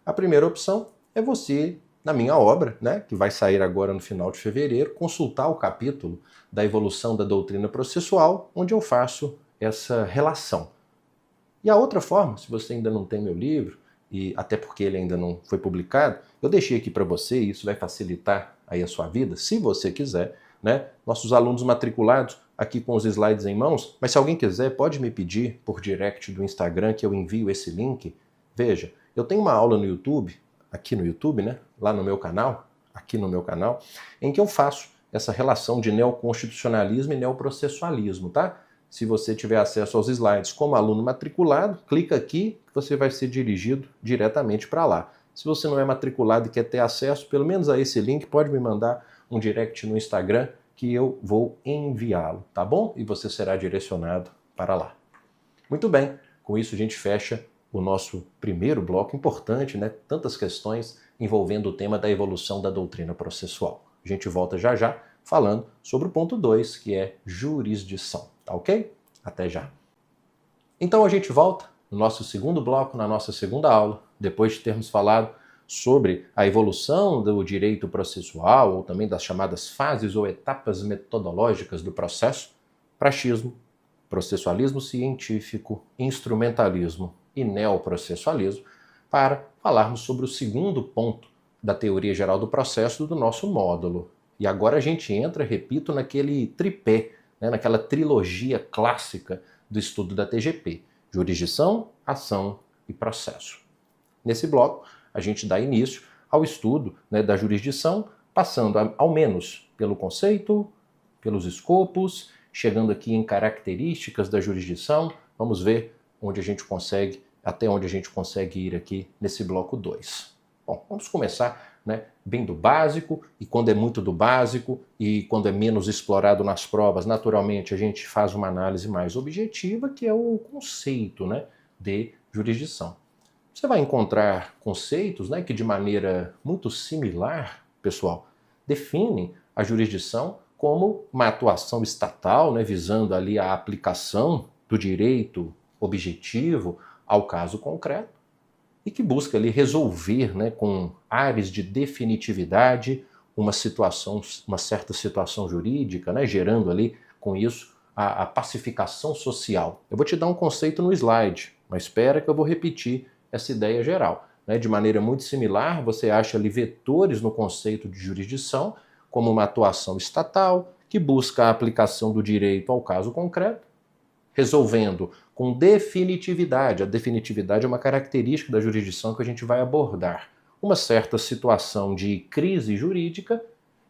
A primeira opção é você, na minha obra, né, que vai sair agora no final de fevereiro, consultar o capítulo da evolução da doutrina processual, onde eu faço essa relação. E a outra forma, se você ainda não tem meu livro, e até porque ele ainda não foi publicado, eu deixei aqui para você, e isso vai facilitar aí a sua vida, se você quiser, né? Nossos alunos matriculados aqui com os slides em mãos, mas se alguém quiser, pode me pedir por direct do Instagram que eu envio esse link. Veja, eu tenho uma aula no YouTube, aqui no YouTube, né? Lá no meu canal, aqui no meu canal, em que eu faço essa relação de neoconstitucionalismo e neoprocessualismo, tá? Se você tiver acesso aos slides como aluno matriculado, clica aqui que você vai ser dirigido diretamente para lá. Se você não é matriculado e quer ter acesso, pelo menos a esse link, pode me mandar um direct no Instagram que eu vou enviá-lo, tá bom? E você será direcionado para lá. Muito bem, com isso a gente fecha o nosso primeiro bloco importante, né? Tantas questões envolvendo o tema da evolução da doutrina processual. A gente volta já já falando sobre o ponto 2, que é jurisdição. Tá ok? Até já. Então a gente volta no nosso segundo bloco, na nossa segunda aula, depois de termos falado sobre a evolução do direito processual, ou também das chamadas fases ou etapas metodológicas do processo, praxismo, processualismo científico, instrumentalismo e neoprocessualismo, para falarmos sobre o segundo ponto da teoria geral do processo do nosso módulo. E agora a gente entra, repito, naquele tripé, né, naquela trilogia clássica do estudo da TGP: jurisdição, ação e processo. Nesse bloco, a gente dá início ao estudo, né, da jurisdição, passando ao menos pelo conceito, pelos escopos, chegando aqui em características da jurisdição. Vamos ver onde a gente consegue, até onde a gente consegue ir aqui nesse bloco 2. Bom, vamos começar, né, bem do básico, e quando é muito do básico e quando é menos explorado nas provas, naturalmente a gente faz uma análise mais objetiva, que é o conceito, né, de jurisdição. Você vai encontrar conceitos, né, que de maneira muito similar, pessoal, definem a jurisdição como uma atuação estatal, né, visando ali a aplicação do direito objetivo ao caso concreto, e que busca ali resolver, né, com ares de definitividade uma certa situação jurídica, né, gerando ali com isso a pacificação social. Eu vou te dar um conceito no slide, mas espera que eu vou repetir essa ideia geral, né? De maneira muito similar, você acha ali vetores no conceito de jurisdição como uma atuação estatal que busca a aplicação do direito ao caso concreto, resolvendo com definitividade. A definitividade é uma característica da jurisdição que a gente vai abordar. Uma certa situação de crise jurídica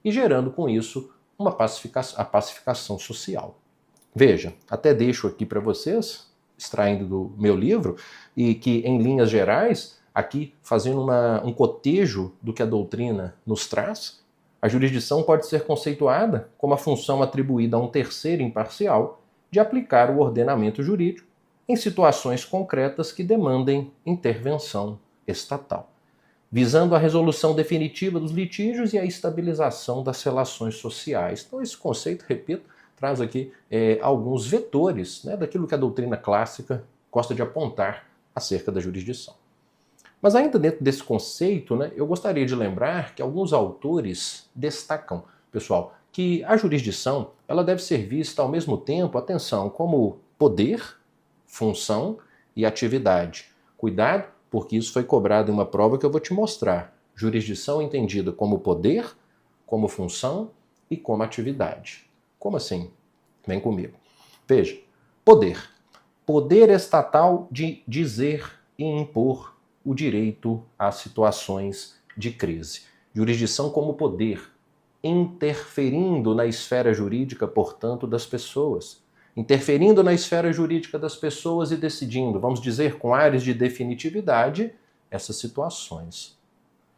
e gerando com isso a pacificação social. Veja, até deixo aqui para vocês, extraindo do meu livro, e que em linhas gerais, aqui fazendo um cotejo do que a doutrina nos traz, a jurisdição pode ser conceituada como a função atribuída a um terceiro imparcial de aplicar o ordenamento jurídico em situações concretas que demandem intervenção estatal, visando a resolução definitiva dos litígios e a estabilização das relações sociais. Então esse conceito, repito, traz aqui alguns vetores, né, daquilo que a doutrina clássica gosta de apontar acerca da jurisdição. Mas ainda dentro desse conceito, né, eu gostaria de lembrar que alguns autores destacam, pessoal, que a jurisdição ela deve ser vista ao mesmo tempo, atenção, como poder, função e atividade. Cuidado, porque isso foi cobrado em uma prova que eu vou te mostrar. Jurisdição entendida como poder, como função e como atividade. Como assim? Vem comigo. Veja, poder. Poder estatal de dizer e impor o direito a situações de crise. Jurisdição como poder, interferindo na esfera jurídica, portanto, das pessoas. Interferindo na esfera jurídica das pessoas e decidindo, vamos dizer, com ares de definitividade, essas situações.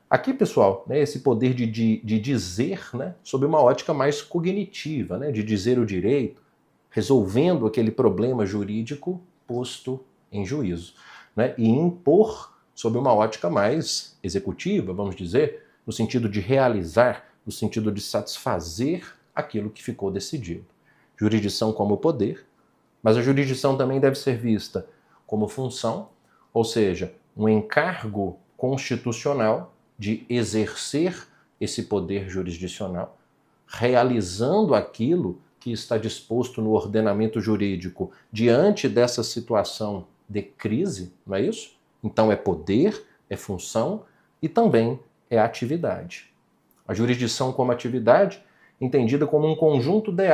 Aqui, pessoal, né, esse poder de dizer, né, sob uma ótica mais cognitiva, né, de dizer o direito, resolvendo aquele problema jurídico posto em juízo, né, e impor sob uma ótica mais executiva, vamos dizer, no sentido de realizar, no sentido de satisfazer aquilo que ficou decidido. Jurisdição como poder, mas a jurisdição também deve ser vista como função, ou seja, um encargo constitucional de exercer esse poder jurisdicional, realizando aquilo que está disposto no ordenamento jurídico diante dessa situação de crise, não é isso? Então é poder, é função e também é atividade. A jurisdição como atividade, entendida como um conjunto de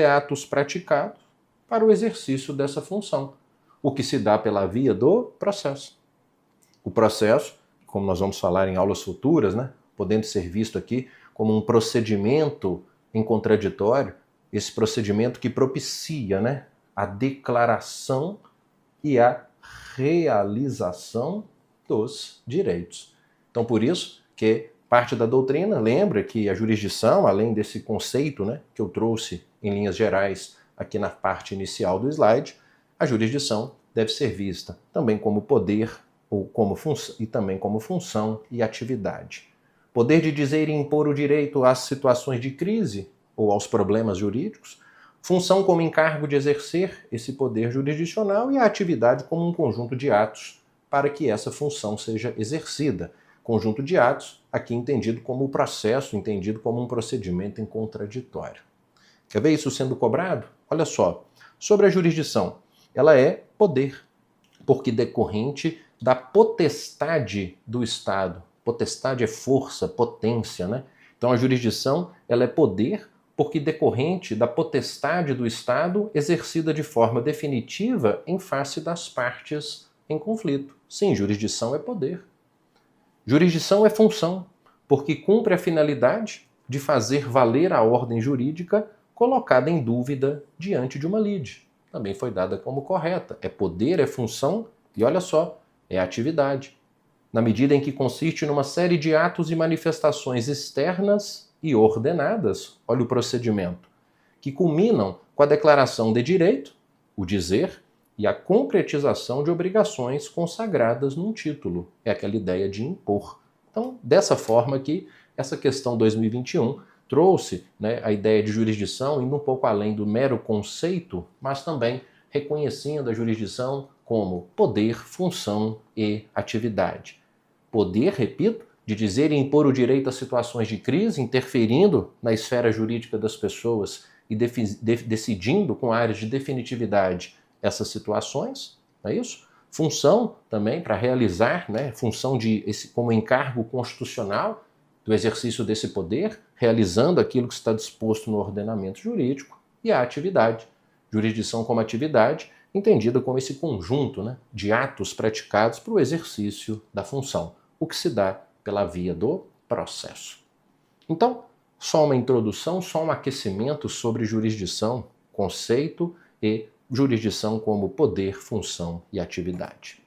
atos praticados para o exercício dessa função, o que se dá pela via do processo. O processo, como nós vamos falar em aulas futuras, né, podendo ser visto aqui como um procedimento em contraditório, esse procedimento que propicia, né, a declaração e a realização dos direitos. Então, por isso que parte da doutrina lembra que a jurisdição, além desse conceito, né, que eu trouxe em linhas gerais aqui na parte inicial do slide, a jurisdição deve ser vista também como poder ou como função, e também como função e atividade. Poder de dizer e impor o direito às situações de crise ou aos problemas jurídicos, função como encargo de exercer esse poder jurisdicional e a atividade como um conjunto de atos para que essa função seja exercida. Conjunto de atos, aqui entendido como o processo, entendido como um procedimento em contraditório. Quer ver isso sendo cobrado? Olha só, sobre a jurisdição, ela é poder, porque decorrente da potestade do Estado. Potestade é força, potência, né? Então a jurisdição, ela é poder porque decorrente da potestade do Estado exercida de forma definitiva em face das partes em conflito. Sim, jurisdição é poder. Jurisdição é função, porque cumpre a finalidade de fazer valer a ordem jurídica colocada em dúvida diante de uma lide. Também foi dada como correta. É poder, é função e olha só, é atividade. Na medida em que consiste numa série de atos e manifestações externas e ordenadas, olha o procedimento, que culminam com a declaração de direito, o dizer, e a concretização de obrigações consagradas num título. É aquela ideia de impor. Então, dessa forma que essa questão 2021 trouxe, né, a ideia de jurisdição indo um pouco além do mero conceito, mas também reconhecendo a jurisdição como poder, função e atividade. Poder, repito, de dizer e impor o direito a situações de crise, interferindo na esfera jurídica das pessoas e decidindo com áreas de definitividade essas situações, não é isso? Função também para realizar, né, função de como encargo constitucional do exercício desse poder, realizando aquilo que está disposto no ordenamento jurídico, e a atividade. Jurisdição como atividade, entendida como esse conjunto, né, de atos praticados para o exercício da função, o que se dá pela via do processo. Então, só uma introdução, só um aquecimento sobre jurisdição, conceito e jurisdição como poder, função e atividade.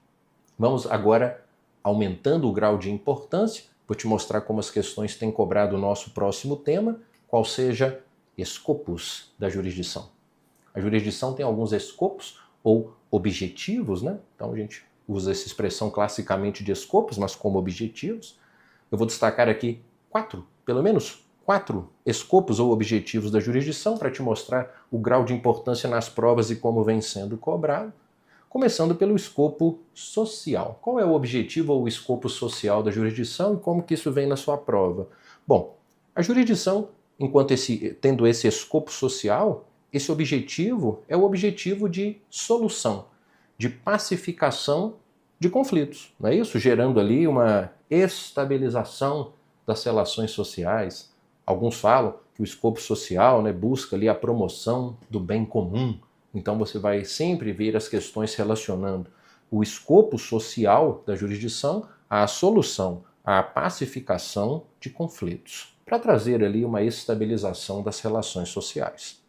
Vamos agora aumentando o grau de importância, vou te mostrar como as questões têm cobrado o nosso próximo tema, qual seja escopus da jurisdição. A jurisdição tem alguns escopos ou objetivos, né? Então a gente usa essa expressão classicamente de escopos, mas como objetivos. Eu vou destacar aqui pelo menos quatro escopos ou objetivos da jurisdição para te mostrar o grau de importância nas provas e como vem sendo cobrado. Começando pelo escopo social. Qual é o objetivo ou o escopo social da jurisdição e como que isso vem na sua prova? Bom, a jurisdição, enquanto tendo esse escopo social, esse objetivo é o objetivo de solução, de pacificação de conflitos, não é isso? Gerando ali uma estabilização das relações sociais. Alguns falam que o escopo social, né, busca ali a promoção do bem comum. Então você vai sempre ver as questões relacionando o escopo social da jurisdição à solução, à pacificação de conflitos, para trazer ali uma estabilização das relações sociais.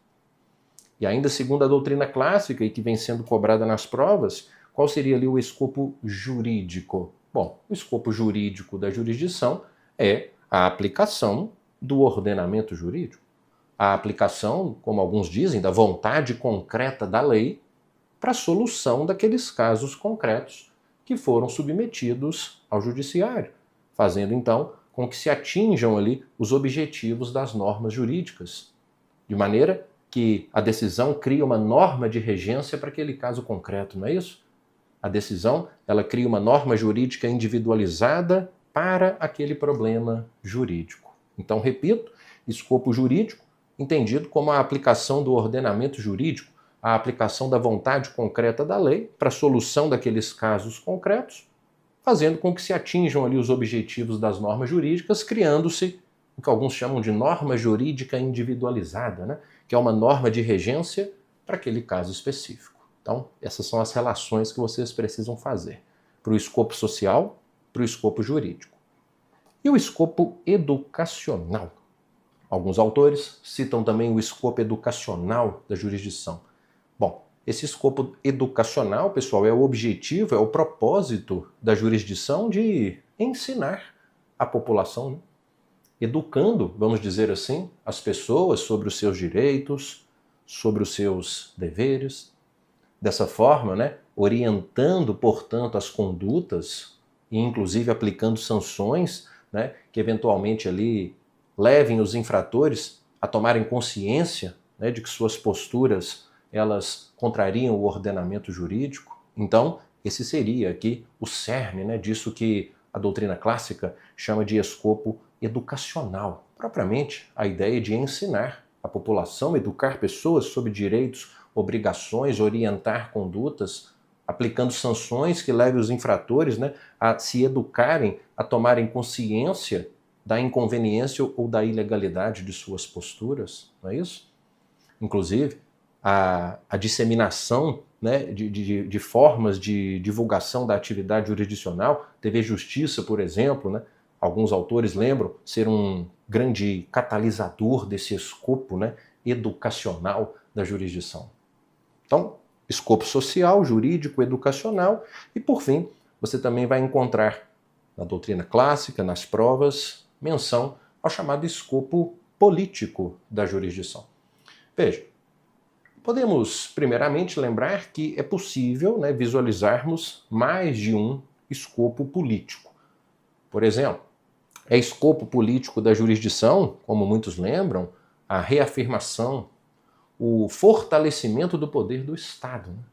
E ainda segundo a doutrina clássica e que vem sendo cobrada nas provas, qual seria ali o escopo jurídico? Bom, o escopo jurídico da jurisdição é a aplicação do ordenamento jurídico. A aplicação, como alguns dizem, da vontade concreta da lei para a solução daqueles casos concretos que foram submetidos ao judiciário. fazendo então com que se atinjam ali os objetivos das normas jurídicas, de maneira que a decisão cria uma norma de regência para aquele caso concreto, não é isso? A decisão, ela cria uma norma jurídica individualizada para aquele problema jurídico. Então, repito, escopo jurídico entendido como a aplicação do ordenamento jurídico, a aplicação da vontade concreta da lei para a solução daqueles casos concretos, fazendo com que se atinjam ali os objetivos das normas jurídicas, criando-se o que alguns chamam de norma jurídica individualizada, né? Que é uma norma de regência para aquele caso específico. Então, essas são as relações que vocês precisam fazer para o escopo social, para o escopo jurídico. E o escopo educacional? Alguns autores citam também o escopo educacional da jurisdição. Bom, esse escopo educacional, pessoal, é o objetivo, é o propósito da jurisdição de ensinar a população, né? Educando, vamos dizer assim, as pessoas sobre os seus direitos, sobre os seus deveres. Dessa forma, né, orientando, portanto, as condutas e inclusive aplicando sanções, né, que eventualmente ali levem os infratores a tomarem consciência, né, de que suas posturas elas contrariam o ordenamento jurídico. Então, esse seria aqui o cerne, né, disso que a doutrina clássica chama de escopo educacional. Propriamente, a ideia de ensinar a população, educar pessoas sobre direitos, obrigações, orientar condutas, aplicando sanções que levem os infratores, né, a se educarem, a tomarem consciência da inconveniência ou da ilegalidade de suas posturas, não é isso? Inclusive, a disseminação, né, de formas de divulgação da atividade jurisdicional, TV Justiça, por exemplo, né, alguns autores lembram ser um grande catalisador desse escopo, né, educacional da jurisdição. Então, escopo social, jurídico, educacional e, por fim, você também vai encontrar na doutrina clássica, nas provas, menção ao chamado escopo político da jurisdição. Veja, podemos primeiramente lembrar que é possível, né, visualizarmos mais de um escopo político. Por exemplo, é escopo político da jurisdição, como muitos lembram, a reafirmação, o fortalecimento do poder do Estado, né?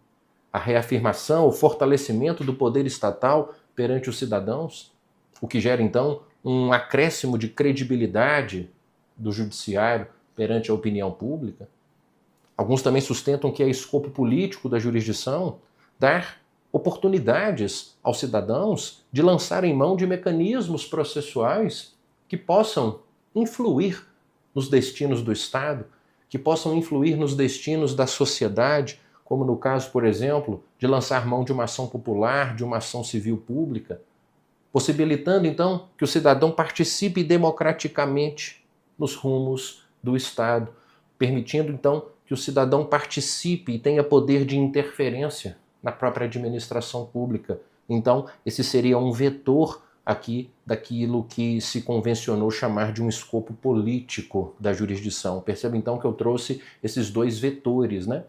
A reafirmação, o fortalecimento do poder estatal perante os cidadãos, o que gera então um acréscimo de credibilidade do judiciário perante a opinião pública. Alguns também sustentam que é escopo político da jurisdição dar oportunidades aos cidadãos de lançarem mão de mecanismos processuais que possam influir nos destinos do Estado, que possam influir nos destinos da sociedade, como no caso, por exemplo, de lançar mão de uma ação popular, de uma ação civil pública, possibilitando então que o cidadão participe democraticamente nos rumos do Estado, permitindo então que o cidadão participe e tenha poder de interferência na própria administração pública. Então, esse seria um vetor aqui daquilo que se convencionou chamar de um escopo político da jurisdição. Perceba então que eu trouxe esses dois vetores, né?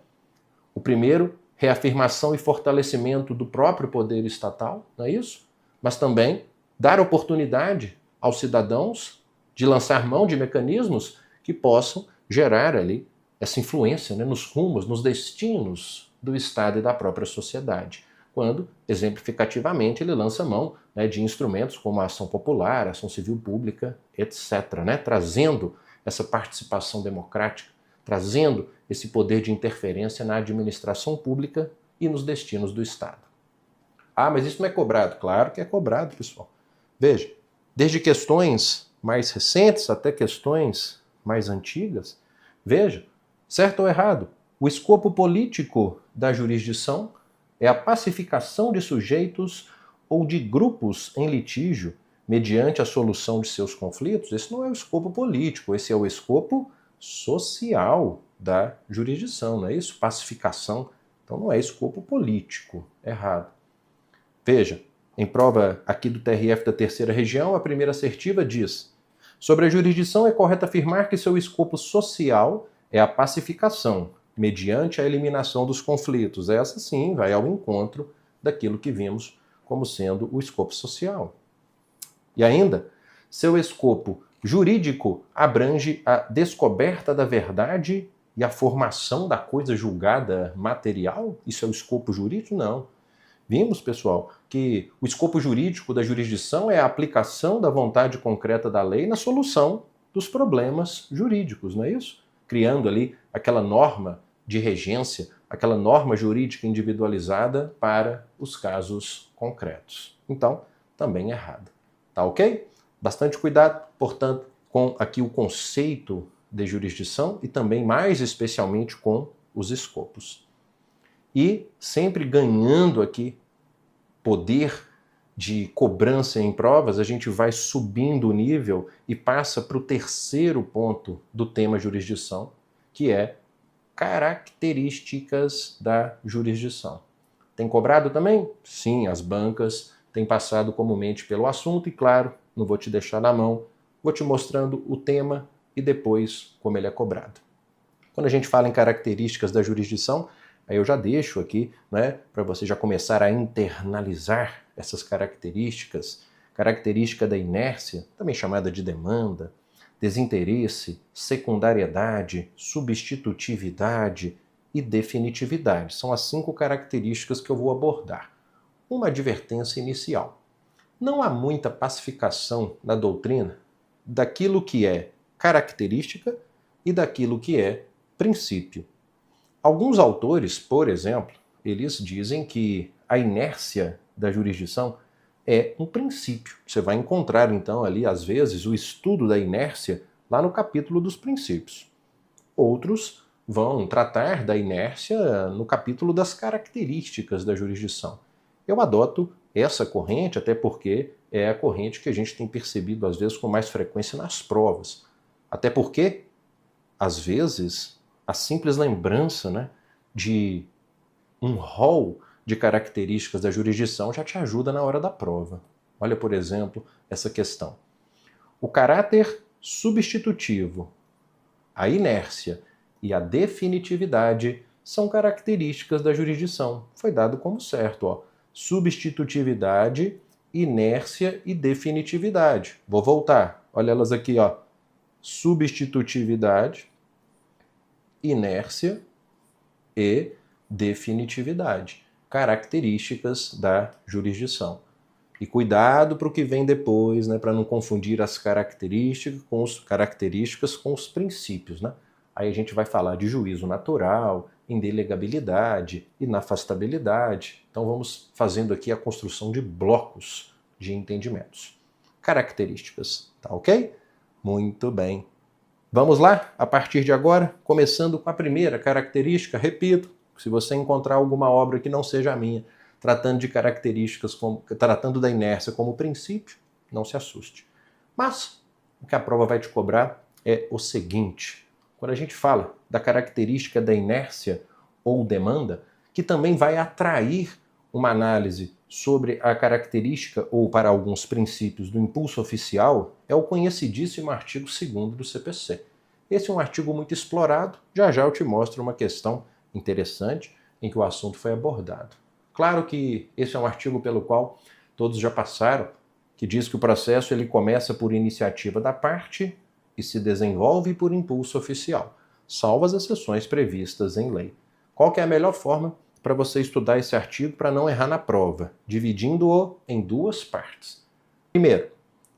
O primeiro, reafirmação e fortalecimento do próprio poder estatal, não é isso? Mas também dar oportunidade aos cidadãos de lançar mão de mecanismos que possam gerar ali essa influência, né, nos rumos, nos destinos do Estado e da própria sociedade. Quando, exemplificativamente, ele lança mão, né, de instrumentos como a ação popular, a ação civil pública, etc., né, trazendo essa participação democrática, trazendo esse poder de interferência na administração pública e nos destinos do Estado. Ah, mas isso não é cobrado? Claro que é cobrado, pessoal. Veja, desde questões mais recentes até questões mais antigas, veja, certo ou errado, o escopo político da jurisdição é a pacificação de sujeitos ou de grupos em litígio mediante a solução de seus conflitos. Esse não é o escopo político, esse é o escopo social da jurisdição, não é isso? Pacificação. Então não é escopo político, errado. Veja, em prova aqui do TRF da Terceira Região, a primeira assertiva diz: sobre a jurisdição é correto afirmar que seu escopo social é a pacificação, mediante a eliminação dos conflitos. Essa sim vai ao encontro daquilo que vimos como sendo o escopo social. E ainda, seu escopo jurídico abrange a descoberta da verdade e a formação da coisa julgada material? Isso é o escopo jurídico? Não. Vimos, pessoal, que o escopo jurídico da jurisdição é a aplicação da vontade concreta da lei na solução dos problemas jurídicos, não é isso? Criando ali aquela norma de regência, aquela norma jurídica individualizada para os casos concretos. Então, também errado. Tá ok? Bastante cuidado, portanto, com aqui o conceito de jurisdição e também mais especialmente com os escopos. E sempre ganhando aqui poder de cobrança em provas, a gente vai subindo o nível e passa para o terceiro ponto do tema jurisdição, que é características da jurisdição. Tem cobrado também? Sim, as bancas têm passado comumente pelo assunto e, claro, não vou te deixar na mão, vou te mostrando o tema e depois como ele é cobrado. Quando a gente fala em características da jurisdição, aí eu já deixo aqui, né, para você já começar a internalizar essas características. Característica da inércia, também chamada de demanda, desinteresse, secundariedade, substitutividade e definitividade. São as 5 características que eu vou abordar. Uma advertência inicial. Não há muita pacificação na doutrina daquilo que é característica e daquilo que é princípio. Alguns autores, por exemplo, eles dizem que a inércia da jurisdição é um princípio. Você vai encontrar, então, ali, às vezes, o estudo da inércia lá no capítulo dos princípios. Outros vão tratar da inércia no capítulo das características da jurisdição. Eu adoto essa corrente, até porque é a corrente que a gente tem percebido, às vezes, com mais frequência nas provas. Até porque, às vezes, a simples lembrança, né, de um rol de características da jurisdição já te ajuda na hora da prova. Olha, por exemplo, essa questão. O caráter substitutivo, a inércia e a definitividade são características da jurisdição. Foi dado como certo, ó. Substitutividade, inércia e definitividade. Vou voltar. Olha elas aqui, ó. Substitutividade, inércia e definitividade. Características da jurisdição. E cuidado para o que vem depois, né, para não confundir as características com os princípios, né? Aí a gente vai falar de juízo natural, indelegabilidade, inafastabilidade. Então vamos fazendo aqui a construção de blocos de entendimentos. Características, tá ok? Muito bem. Vamos lá, a partir de agora, começando com a primeira característica, repito, se você encontrar alguma obra que não seja a minha, tratando de características, tratando da inércia como princípio, não se assuste. Mas o que a prova vai te cobrar é o seguinte: quando a gente fala da característica da inércia ou demanda, que também vai atrair uma análise sobre a característica ou para alguns princípios do impulso oficial, é o conhecidíssimo artigo 2º do CPC. Esse é um artigo muito explorado, já já eu te mostro uma questão interessante em que o assunto foi abordado. Claro que esse é um artigo pelo qual todos já passaram, que diz que o processo ele começa por iniciativa da parte e se desenvolve por impulso oficial, salvo as exceções previstas em lei. Qual que é a melhor forma para você estudar esse artigo para não errar na prova? Dividindo-o em 2 partes. Primeiro,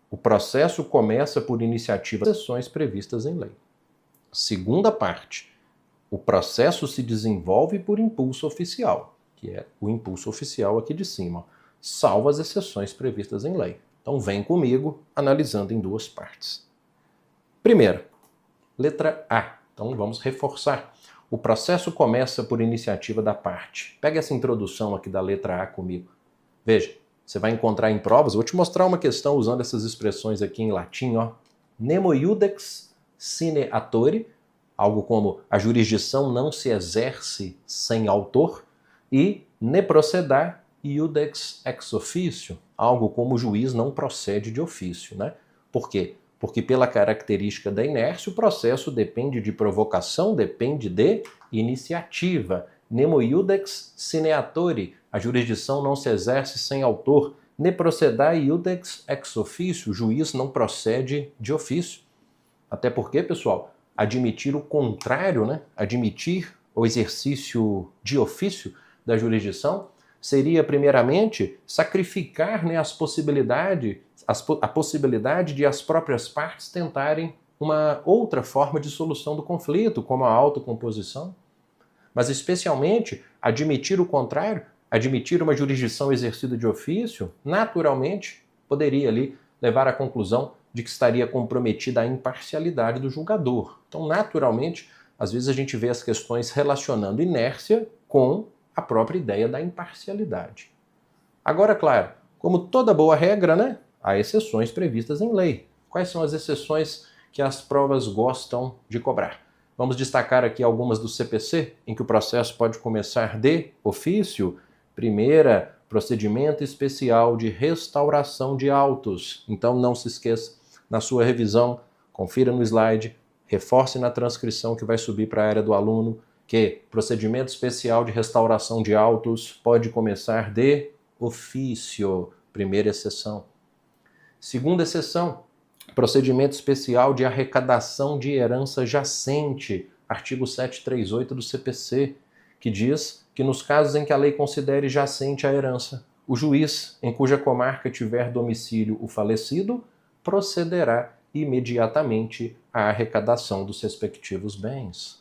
o processo começa por iniciativa das exceções previstas em lei. Segunda parte, o processo se desenvolve por impulso oficial, que é o impulso oficial aqui de cima, salvo as exceções previstas em lei. Então vem comigo analisando em 2 partes. Primeiro, letra A. Então vamos reforçar. O processo começa por iniciativa da parte. Pega essa introdução aqui da letra A comigo. Veja, você vai encontrar em provas, vou te mostrar uma questão usando essas expressões aqui em latim, ó. Nemo iudex sine authore, algo como a jurisdição não se exerce sem autor, e ne procedar iudex ex officio, algo como o juiz não procede de ofício, né? Por quê? Porque pela característica da inércia, o processo depende de provocação, depende de iniciativa. Nemo iudex sine authore, a jurisdição não se exerce sem autor. Ne procedar iudex ex officio, o juiz não procede de ofício. Até porque, pessoal, admitir o contrário, né? Admitir o exercício de ofício da jurisdição seria, primeiramente, sacrificar, né, a possibilidade de as próprias partes tentarem uma outra forma de solução do conflito, como a autocomposição. Mas, especialmente, admitir o contrário, admitir uma jurisdição exercida de ofício, naturalmente poderia ali levar à conclusão de que estaria comprometida a imparcialidade do julgador. Então, naturalmente, às vezes a gente vê as questões relacionando inércia com a própria ideia da imparcialidade. Agora, claro, como toda boa regra, né, há exceções previstas em lei. Quais são as exceções que as provas gostam de cobrar? Vamos destacar aqui algumas do CPC, em que o processo pode começar de ofício. Primeira, procedimento especial de restauração de autos. Então não se esqueça, na sua revisão, confira no slide, reforce na transcrição que vai subir para a área do aluno, que procedimento especial de restauração de autos pode começar de ofício, primeira exceção. Segunda exceção, procedimento especial de arrecadação de herança jacente, artigo 738 do CPC, que diz que nos casos em que a lei considere jacente a herança, o juiz em cuja comarca tiver domicílio o falecido procederá imediatamente à arrecadação dos respectivos bens.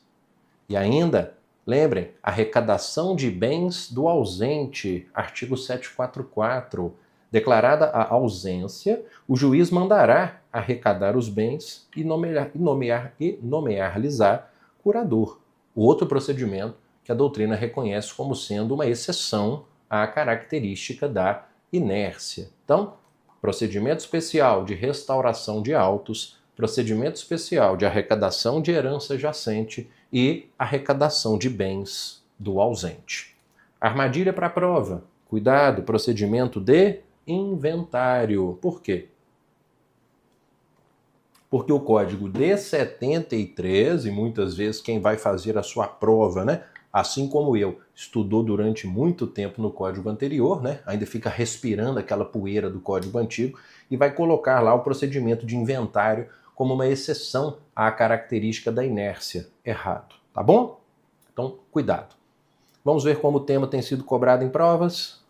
E ainda, lembrem, arrecadação de bens do ausente, artigo 744. Declarada a ausência, o juiz mandará arrecadar os bens e nomear-lhes-á curador. O outro procedimento que a doutrina reconhece como sendo uma exceção à característica da inércia. Então, procedimento especial de restauração de autos, procedimento especial de arrecadação de herança jacente e arrecadação de bens do ausente. Armadilha para a prova. Cuidado, procedimento de inventário. Por quê? Porque o código de 73, e muitas vezes quem vai fazer a sua prova, né, assim como eu, estudou durante muito tempo no código anterior, né, ainda fica respirando aquela poeira do código antigo e vai colocar lá o procedimento de inventário como uma exceção à característica da inércia. Errado, tá bom? Então, cuidado. Vamos ver como o tema tem sido cobrado em provas.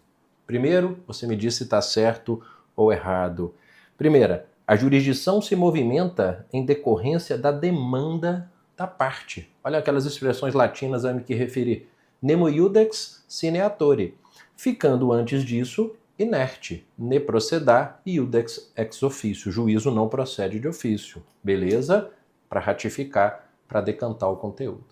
Primeiro, você me diz se está certo ou errado. Primeira, a jurisdição se movimenta em decorrência da demanda da parte. Olha aquelas expressões latinas a me que referi. Nemo iudex sine atore. Ficando antes disso, inerte. Ne procedar iudex ex officio. O juízo não procede de ofício. Beleza? Para ratificar, para decantar o conteúdo.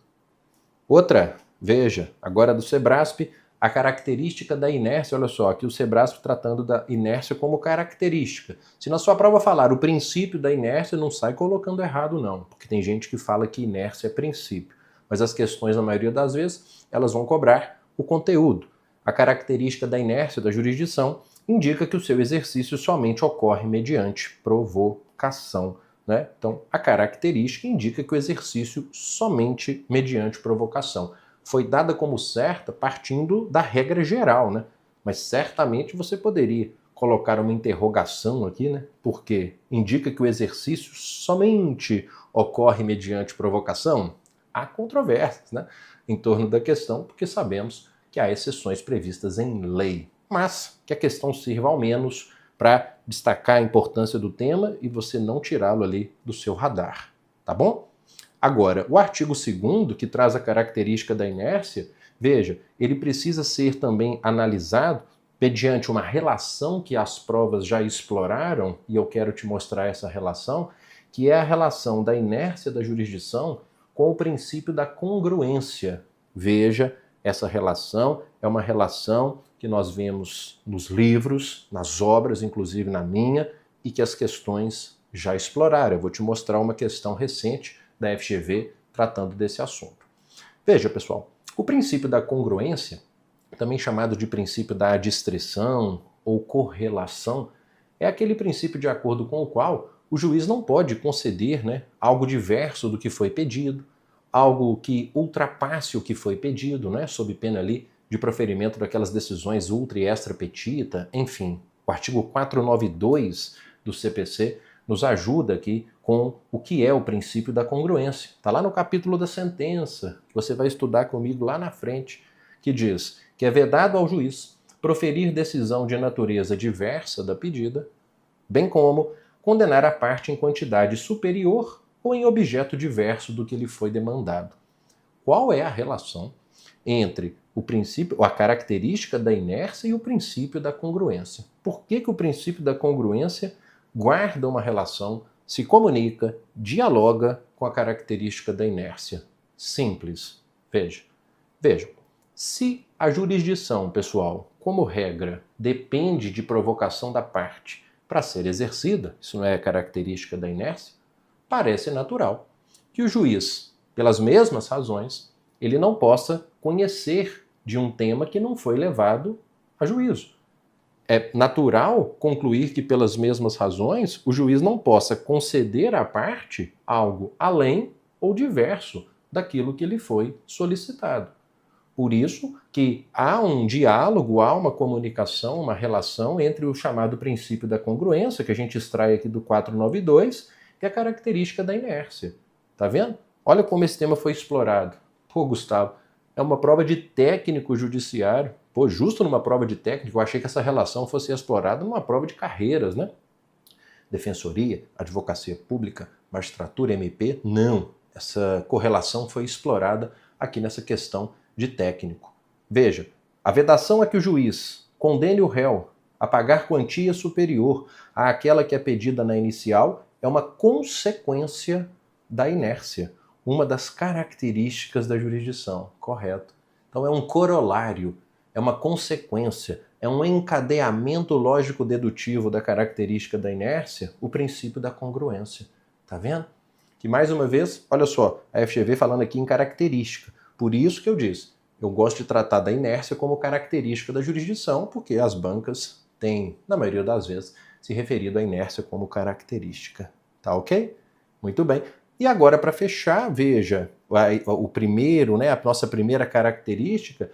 Outra, veja, agora do SEBRASP, a característica da inércia, olha só, aqui o SEBRASP tratando da inércia como característica. Se na sua prova falar o princípio da inércia, não sai colocando errado não, porque tem gente que fala que inércia é princípio. Mas as questões, na maioria das vezes, elas vão cobrar o conteúdo. A característica da inércia da jurisdição indica que o seu exercício somente ocorre mediante provocação, né? Então, a característica indica que o exercício somente mediante provocação foi dada como certa partindo da regra geral, né? Mas certamente você poderia colocar uma interrogação aqui, né? Porque indica que o exercício somente ocorre mediante provocação? Há controvérsias, né, em torno da questão, porque sabemos que há exceções previstas em lei. Mas que a questão sirva ao menos para destacar a importância do tema e você não tirá-lo ali do seu radar, tá bom? Agora, o artigo 2º, que traz a característica da inércia, veja, ele precisa ser também analisado mediante uma relação que as provas já exploraram, e eu quero te mostrar essa relação, que é a relação da inércia da jurisdição com o princípio da congruência. Veja, essa relação é uma relação que nós vemos nos livros, nas obras, inclusive na minha, e que as questões já exploraram. Eu vou te mostrar uma questão recente da FGV tratando desse assunto. Veja, pessoal, o princípio da congruência, também chamado de princípio da adstrição ou correlação, é aquele princípio de acordo com o qual o juiz não pode conceder, né, algo diverso do que foi pedido, algo que ultrapasse o que foi pedido, né, sob pena ali de proferimento daquelas decisões ultra e extra petita, enfim. O artigo 492 do CPC nos ajuda aqui com o que é o princípio da congruência. Está lá no capítulo da sentença, que você vai estudar comigo lá na frente, que diz que é vedado ao juiz proferir decisão de natureza diversa da pedida, bem como condenar a parte em quantidade superior ou em objeto diverso do que lhe foi demandado. Qual é a relação entre o princípio, a característica da inércia e o princípio da congruência? Por que o princípio da congruência guarda uma relação, se comunica, dialoga com a característica da inércia? Simples. Vejam. Se a jurisdição, pessoal, como regra, depende de provocação da parte para ser exercida, isso não é característica da inércia, parece natural que o juiz, pelas mesmas razões, ele não possa conhecer de um tema que não foi levado a juízo. É natural concluir que, pelas mesmas razões, o juiz não possa conceder à parte algo além ou diverso daquilo que lhe foi solicitado. Por isso que há um diálogo, há uma comunicação, uma relação entre o chamado princípio da congruência, que a gente extrai aqui do 492, e a característica da inércia. Tá vendo? Olha como esse tema foi explorado. Pô, Gustavo, é uma prova de técnico judiciário. Pô, justo numa prova de técnico, eu achei que essa relação fosse explorada numa prova de carreiras, né? Defensoria, advocacia pública, magistratura, MP, não. Essa correlação foi explorada aqui nessa questão de técnico. Veja, a vedação é que o juiz condene o réu a pagar quantia superior àquela que é pedida na inicial é uma consequência da inércia, uma das características da jurisdição, correto? Então é um corolário, é uma consequência, é um encadeamento lógico-dedutivo da característica da inércia, o princípio da congruência. Tá vendo? Que mais uma vez, olha só, a FGV falando aqui em característica. Por isso que eu disse, eu gosto de tratar da inércia como característica da jurisdição, porque as bancas têm, na maioria das vezes, se referido à inércia como característica. Tá ok? Muito bem. E agora, para fechar, veja, o primeiro, né, a nossa primeira característica,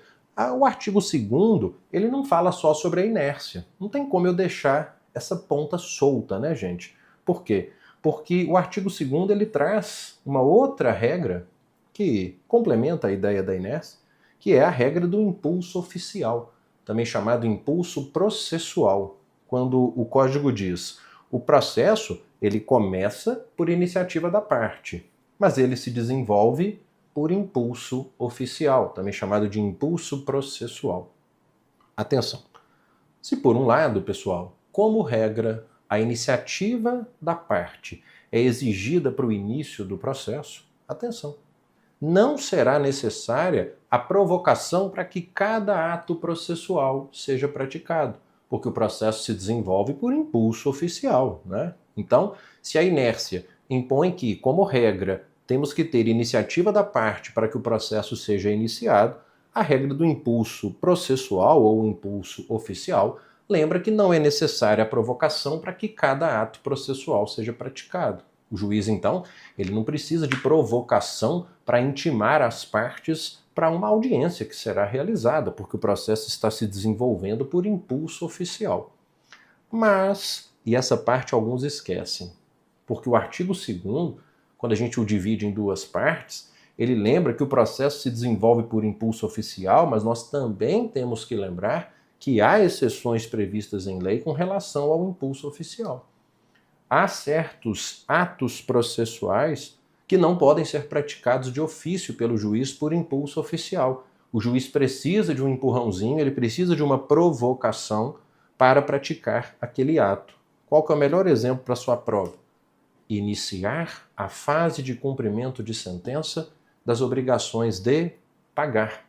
o artigo 2º, ele não fala só sobre a inércia. Não tem como eu deixar essa ponta solta, né, gente? Por quê? Porque o artigo 2º, ele traz uma outra regra que complementa a ideia da inércia, que é a regra do impulso oficial, também chamado impulso processual, quando o código diz o processo ele começa por iniciativa da parte, mas ele se desenvolve por impulso oficial, também chamado de impulso processual. Atenção! Se por um lado, pessoal, como regra, a iniciativa da parte é exigida para o início do processo, atenção! Não será necessária a provocação para que cada ato processual seja praticado, porque o processo se desenvolve por impulso oficial, né? Então, se a inércia impõe que, como regra, temos que ter iniciativa da parte para que o processo seja iniciado, a regra do impulso processual ou impulso oficial lembra que não é necessária a provocação para que cada ato processual seja praticado. O juiz, então, ele não precisa de provocação para intimar as partes para uma audiência que será realizada, porque o processo está se desenvolvendo por impulso oficial. Mas, e essa parte alguns esquecem, porque o artigo 2º, quando a gente o divide em duas partes, ele lembra que o processo se desenvolve por impulso oficial, mas nós também temos que lembrar que há exceções previstas em lei com relação ao impulso oficial. Há certos atos processuais que não podem ser praticados de ofício pelo juiz por impulso oficial. O juiz precisa de um empurrãozinho, ele precisa de uma provocação para praticar aquele ato. Qual que é o melhor exemplo para sua prova? Iniciar a fase de cumprimento de sentença das obrigações de pagar.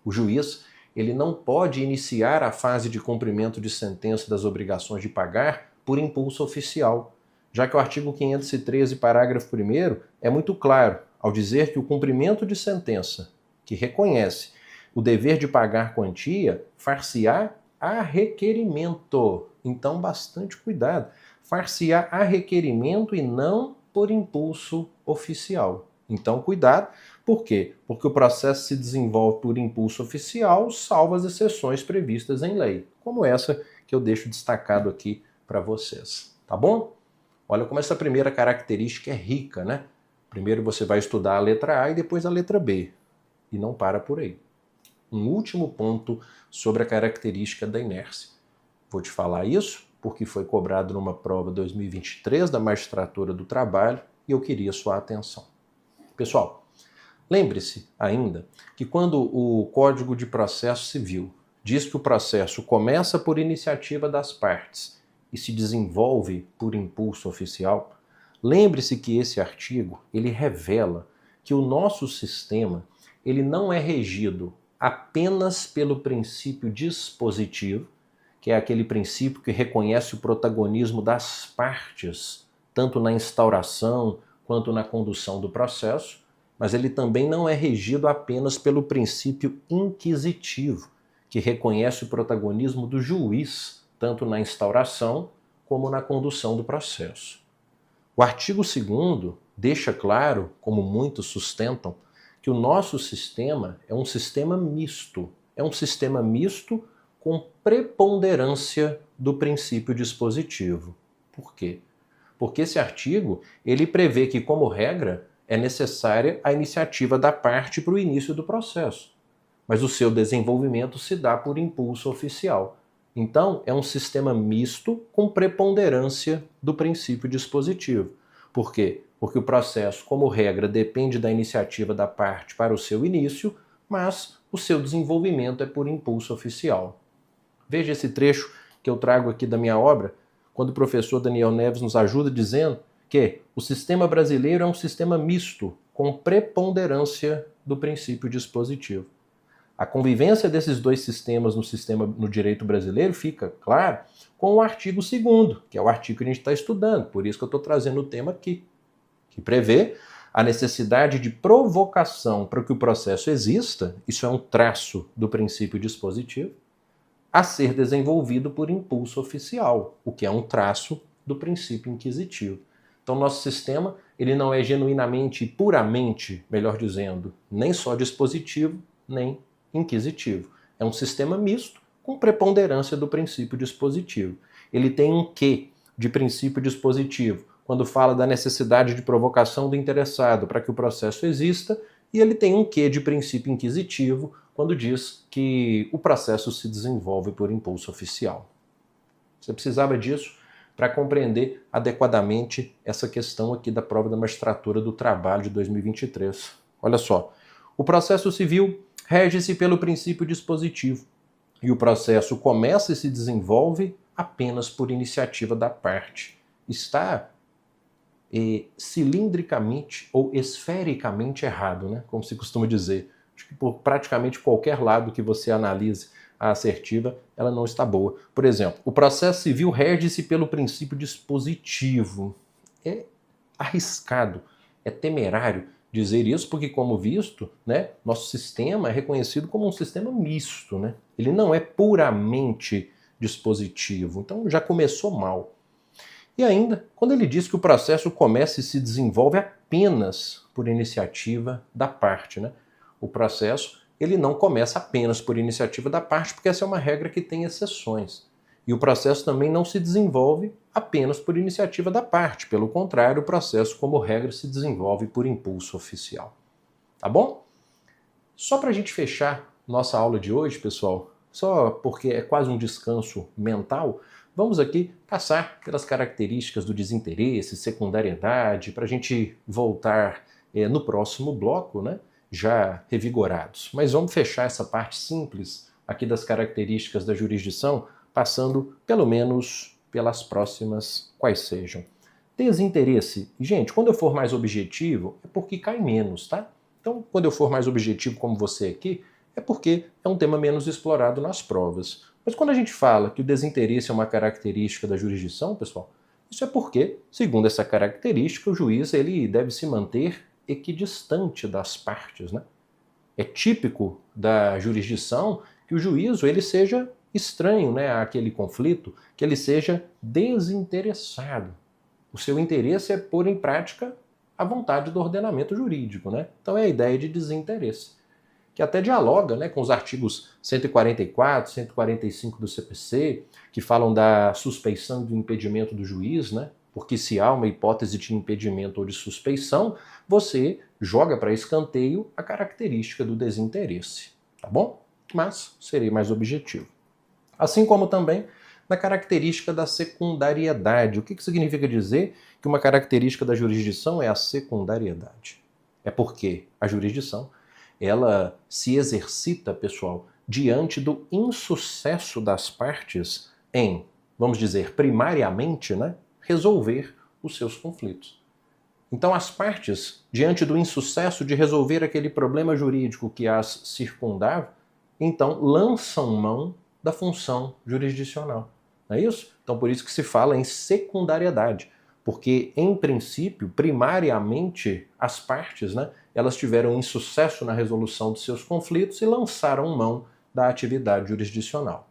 O juiz, ele não pode iniciar a fase de cumprimento de sentença das obrigações de pagar por impulso oficial, já que o artigo 513, parágrafo 1º, é muito claro ao dizer que o cumprimento de sentença, que reconhece o dever de pagar quantia, far-se-á a requerimento. Então, bastante cuidado. Far-se-á a requerimento e não por impulso oficial. Então, cuidado. Por quê? Porque o processo se desenvolve por impulso oficial, salvo as exceções previstas em lei, como essa que eu deixo destacado aqui para vocês, tá bom? Olha como essa primeira característica é rica, né? Primeiro você vai estudar a letra A e depois a letra B, e não para por aí. Um último ponto sobre a característica da inércia. Vou te falar isso porque foi cobrado numa prova 2023 da Magistratura do Trabalho e eu queria sua atenção. Pessoal, lembre-se ainda que quando o Código de Processo Civil diz que o processo começa por iniciativa das partes e se desenvolve por impulso oficial, lembre-se que esse artigo ele revela que o nosso sistema ele não é regido apenas pelo princípio dispositivo, que é aquele princípio que reconhece o protagonismo das partes, tanto na instauração quanto na condução do processo, mas ele também não é regido apenas pelo princípio inquisitivo, que reconhece o protagonismo do juiz, tanto na instauração como na condução do processo. O artigo 2º deixa claro, como muitos sustentam, que o nosso sistema é um sistema misto. É um sistema misto com preponderância do princípio dispositivo. Por quê? Porque esse artigo ele prevê que, como regra, é necessária a iniciativa da parte para o início do processo, mas o seu desenvolvimento se dá por impulso oficial. Então, é um sistema misto com preponderância do princípio dispositivo. Por quê? Porque o processo, como regra, depende da iniciativa da parte para o seu início, mas o seu desenvolvimento é por impulso oficial. Veja esse trecho que eu trago aqui da minha obra, quando o professor Daniel Neves nos ajuda dizendo que o sistema brasileiro é um sistema misto, com preponderância do princípio dispositivo. A convivência desses dois sistemas no direito brasileiro fica, claro, com o artigo 2º, que é o artigo que a gente está estudando, por isso que eu estou trazendo o tema aqui, que prevê a necessidade de provocação para que o processo exista, isso é um traço do princípio dispositivo, a ser desenvolvido por impulso oficial, o que é um traço do princípio inquisitivo. Então, nosso sistema ele não é genuinamente e puramente, melhor dizendo, nem só dispositivo, nem inquisitivo. É um sistema misto com preponderância do princípio dispositivo. Ele tem um quê de princípio dispositivo quando fala da necessidade de provocação do interessado para que o processo exista, e ele tem um quê de princípio inquisitivo quando diz que o processo se desenvolve por impulso oficial. Você precisava disso para compreender adequadamente essa questão aqui da prova da Magistratura do Trabalho de 2023. Olha só, o processo civil rege-se pelo princípio dispositivo e o processo começa e se desenvolve apenas por iniciativa da parte. Está cilindricamente ou esfericamente errado, né? Como se costuma dizer. Acho que por praticamente qualquer lado que você analise a assertiva, ela não está boa. Por exemplo, o processo civil rege-se pelo princípio dispositivo. É arriscado, é temerário dizer isso, porque, como visto, né, nosso sistema é reconhecido como um sistema misto, né? Ele não é puramente dispositivo, então já começou mal. E ainda, quando ele diz que o processo começa e se desenvolve apenas por iniciativa da parte, né? O processo ele não começa apenas por iniciativa da parte, porque essa é uma regra que tem exceções. E o processo também não se desenvolve apenas por iniciativa da parte. Pelo contrário, o processo, como regra, se desenvolve por impulso oficial. Tá bom? Só para a gente fechar nossa aula de hoje, pessoal, só porque é quase um descanso mental, vamos aqui passar pelas características do desinteresse, secundariedade, para a gente voltar no próximo bloco, né, já revigorados. Mas vamos fechar essa parte simples aqui das características da jurisdição, passando pelo menos pelas próximas, quais sejam. Desinteresse. Gente, quando eu for mais objetivo, é porque cai menos, tá? Então, quando eu for mais objetivo como você aqui, é porque é um tema menos explorado nas provas. Mas quando a gente fala que o desinteresse é uma característica da jurisdição, pessoal, isso é porque, segundo essa característica, o juiz ele deve se manter equidistante das partes, né? É típico da jurisdição que o juízo ele seja estranho, né, àquele conflito, que ele seja desinteressado. O seu interesse é pôr em prática a vontade do ordenamento jurídico, né? Então é a ideia de desinteresse. que até dialoga, né, com os artigos 144, 145 do CPC, que falam da suspeição e do impedimento do juiz, né? Porque se há uma hipótese de impedimento ou de suspeição, você joga para escanteio a característica do desinteresse, tá bom? Mas serei mais objetivo. Assim como também na característica da secundariedade. O que significa dizer que uma característica da jurisdição é a secundariedade? É porque a jurisdição, ela se exercita, pessoal, diante do insucesso das partes em, vamos dizer, primariamente, né, resolver os seus conflitos. Então, as partes, diante do insucesso de resolver aquele problema jurídico que as circundava, então lançam mão da função jurisdicional. Não é isso? Então, por isso que se fala em secundariedade, porque, em princípio, primariamente, as partes, né, elas tiveram insucesso na resolução dos seus conflitos e lançaram mão da atividade jurisdicional.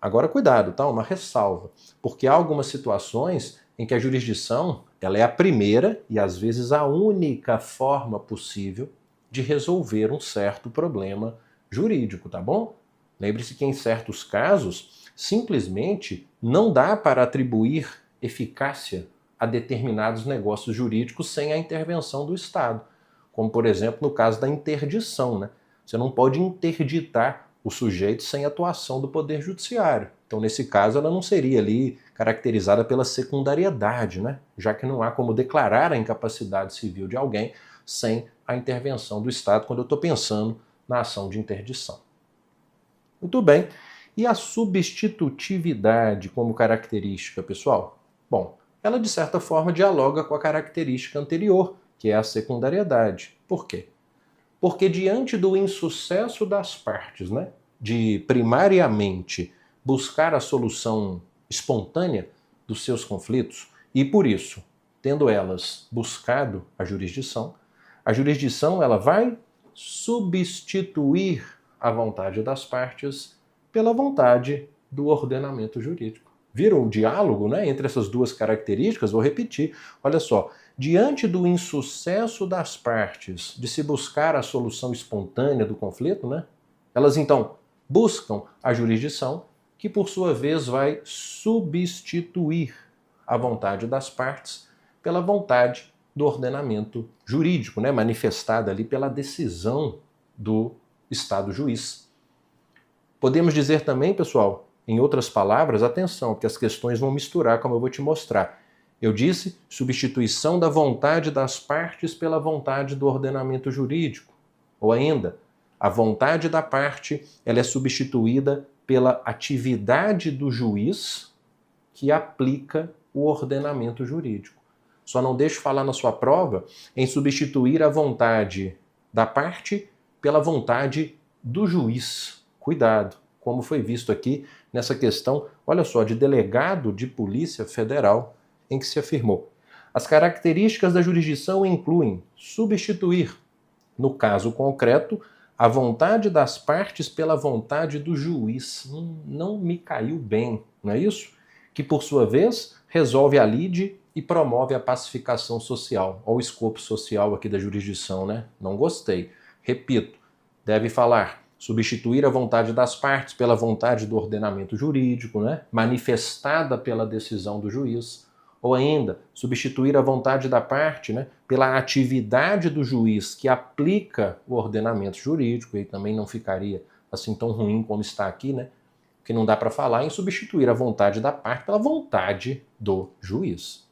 Agora, cuidado, tá? Uma ressalva, porque há algumas situações em que a jurisdição ela é a primeira e, às vezes, a única forma possível de resolver um certo problema jurídico, tá bom? Lembre-se que, em certos casos, simplesmente não dá para atribuir eficácia a determinados negócios jurídicos sem a intervenção do Estado, como, por exemplo, no caso da interdição, né? Você não pode interditar o sujeito sem atuação do Poder Judiciário. Então, nesse caso, ela não seria ali caracterizada pela secundariedade, né? Já que não há como declarar a incapacidade civil de alguém sem a intervenção do Estado, quando eu estou pensando na ação de interdição. Muito bem. E a substitutividade como característica, pessoal? Bom, ela de certa forma dialoga com a característica anterior, que é a secundariedade. Por quê? Porque diante do insucesso das partes, né, de primariamente buscar a solução espontânea dos seus conflitos, e por isso, tendo elas buscado a jurisdição ela vai substituir a vontade das partes pela vontade do ordenamento jurídico. Viram o diálogo, né, entre essas duas características? Vou repetir. Olha só. Diante do insucesso das partes de se buscar a solução espontânea do conflito, né, elas então buscam a jurisdição, que por sua vez vai substituir a vontade das partes pela vontade do ordenamento jurídico, né, manifestada ali pela decisão do Estado juiz. Podemos dizer também, pessoal, em outras palavras, atenção, porque as questões vão misturar, como eu vou te mostrar. Eu disse substituição da vontade das partes pela vontade do ordenamento jurídico. Ou ainda, a vontade da parte ela é substituída pela atividade do juiz que aplica o ordenamento jurídico. Só não deixe falar na sua prova em substituir a vontade da parte pela vontade do juiz. Cuidado, como foi visto aqui nessa questão, olha só, de delegado de Polícia Federal, em que se afirmou: as características da jurisdição incluem substituir, no caso concreto, a vontade das partes pela vontade do juiz. Não me caiu bem, não é isso? Que, por sua vez, resolve a lide e promove a pacificação social. Olha o escopo social aqui da jurisdição, né? Não gostei. Repito, deve falar substituir a vontade das partes pela vontade do ordenamento jurídico, né, manifestada pela decisão do juiz, ou ainda substituir a vontade da parte, né, pela atividade do juiz que aplica o ordenamento jurídico, e também não ficaria assim tão ruim como está aqui, né, que não dá para falar em substituir a vontade da parte pela vontade do juiz.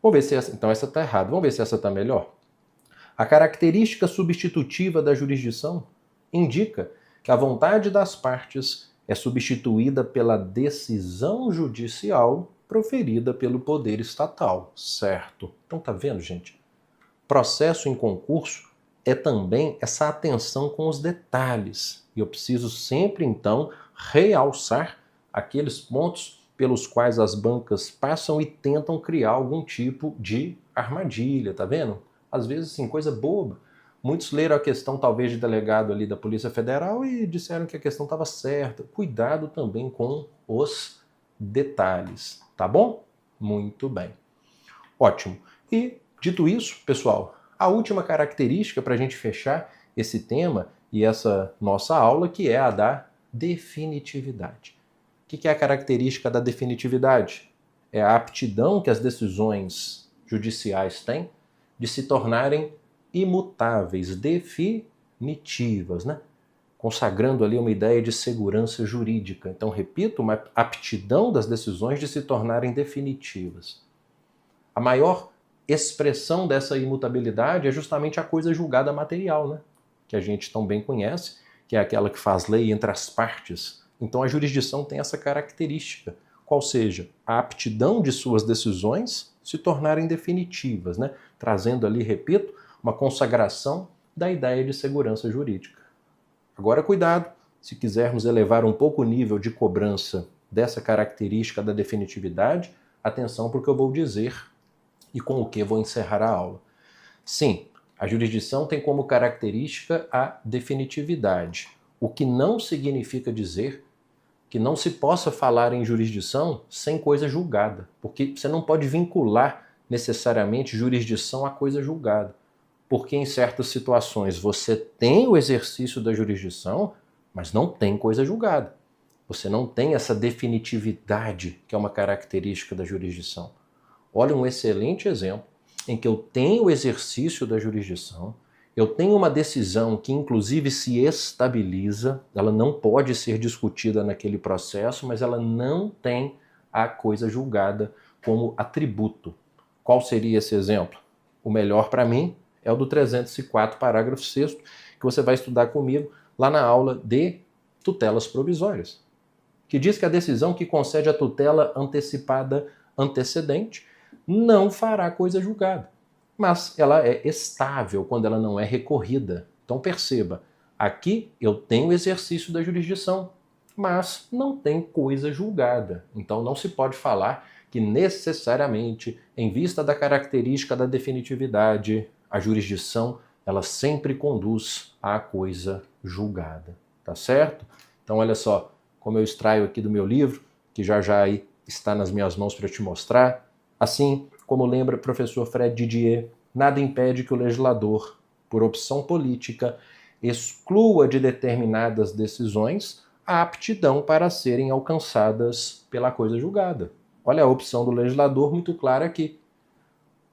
Vamos ver se essa, então essa está errada, vamos ver se essa está melhor. A característica substitutiva da jurisdição indica que a vontade das partes é substituída pela decisão judicial proferida pelo poder estatal, certo? Então tá vendo, gente? Processo em concurso é também essa atenção com os detalhes. E eu preciso sempre, então, realçar aqueles pontos pelos quais as bancas passam e tentam criar algum tipo de armadilha, tá vendo? Às vezes, assim, coisa boba. Muitos leram a questão, talvez, de delegado ali da Polícia Federal e disseram que a questão estava certa. Cuidado também com os detalhes, tá bom? Muito bem. Ótimo. E, dito isso, pessoal, a última característica para a gente fechar esse tema e essa nossa aula, que é a da definitividade. O que é a característica da definitividade? É a aptidão que as decisões judiciais têm de se tornarem imutáveis, definitivas, né? Consagrando ali uma ideia de segurança jurídica. Então, repito, uma aptidão das decisões de se tornarem definitivas. A maior expressão dessa imutabilidade é justamente a coisa julgada material, né? Que a gente tão bem conhece, que é aquela que faz lei entre as partes. Então, a jurisdição tem essa característica, qual seja, a aptidão de suas decisões se tornarem definitivas, né? Trazendo ali, repito, uma consagração da ideia de segurança jurídica. Agora, cuidado, se quisermos elevar um pouco o nível de cobrança dessa característica da definitividade, atenção para o que eu vou dizer e com o que vou encerrar a aula. Sim, a jurisdição tem como característica a definitividade, o que não significa dizer que não se possa falar em jurisdição sem coisa julgada, porque você não pode vincular necessariamente jurisdição a coisa julgada. Porque em certas situações você tem o exercício da jurisdição, mas não tem coisa julgada. Você não tem essa definitividade que é uma característica da jurisdição. Olha um excelente exemplo em que eu tenho o exercício da jurisdição, eu tenho uma decisão que inclusive se estabiliza, ela não pode ser discutida naquele processo, mas ela não tem a coisa julgada como atributo. Qual seria esse exemplo? O melhor para mim é o do 304, parágrafo 6º, que você vai estudar comigo lá na aula de tutelas provisórias, que diz que a decisão que concede a tutela antecipada antecedente não fará coisa julgada, mas ela é estável quando ela não é recorrida. Então perceba, aqui eu tenho exercício da jurisdição, mas não tem coisa julgada. Então não se pode falar que necessariamente, em vista da característica da definitividade, a jurisdição, ela sempre conduz à coisa julgada, tá certo? Então olha só, como eu extraio aqui do meu livro, que já aí está nas minhas mãos para te mostrar. Assim, como lembra o professor Fred Didier, nada impede que o legislador, por opção política, exclua de determinadas decisões a aptidão para serem alcançadas pela coisa julgada. Olha a opção do legislador muito clara aqui.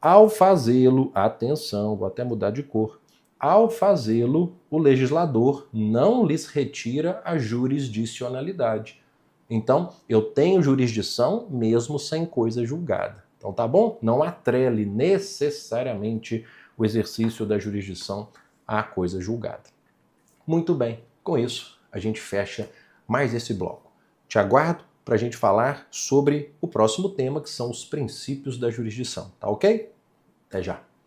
Ao fazê-lo, atenção, vou até mudar de cor, ao fazê-lo, o legislador não lhes retira a jurisdicionalidade. Então, eu tenho jurisdição mesmo sem coisa julgada. Então, tá bom? Não atrele necessariamente o exercício da jurisdição à coisa julgada. Muito bem, com isso a gente fecha mais esse bloco. Te aguardo para a gente falar sobre o próximo tema, que são os princípios da jurisdição. Tá ok? Até já!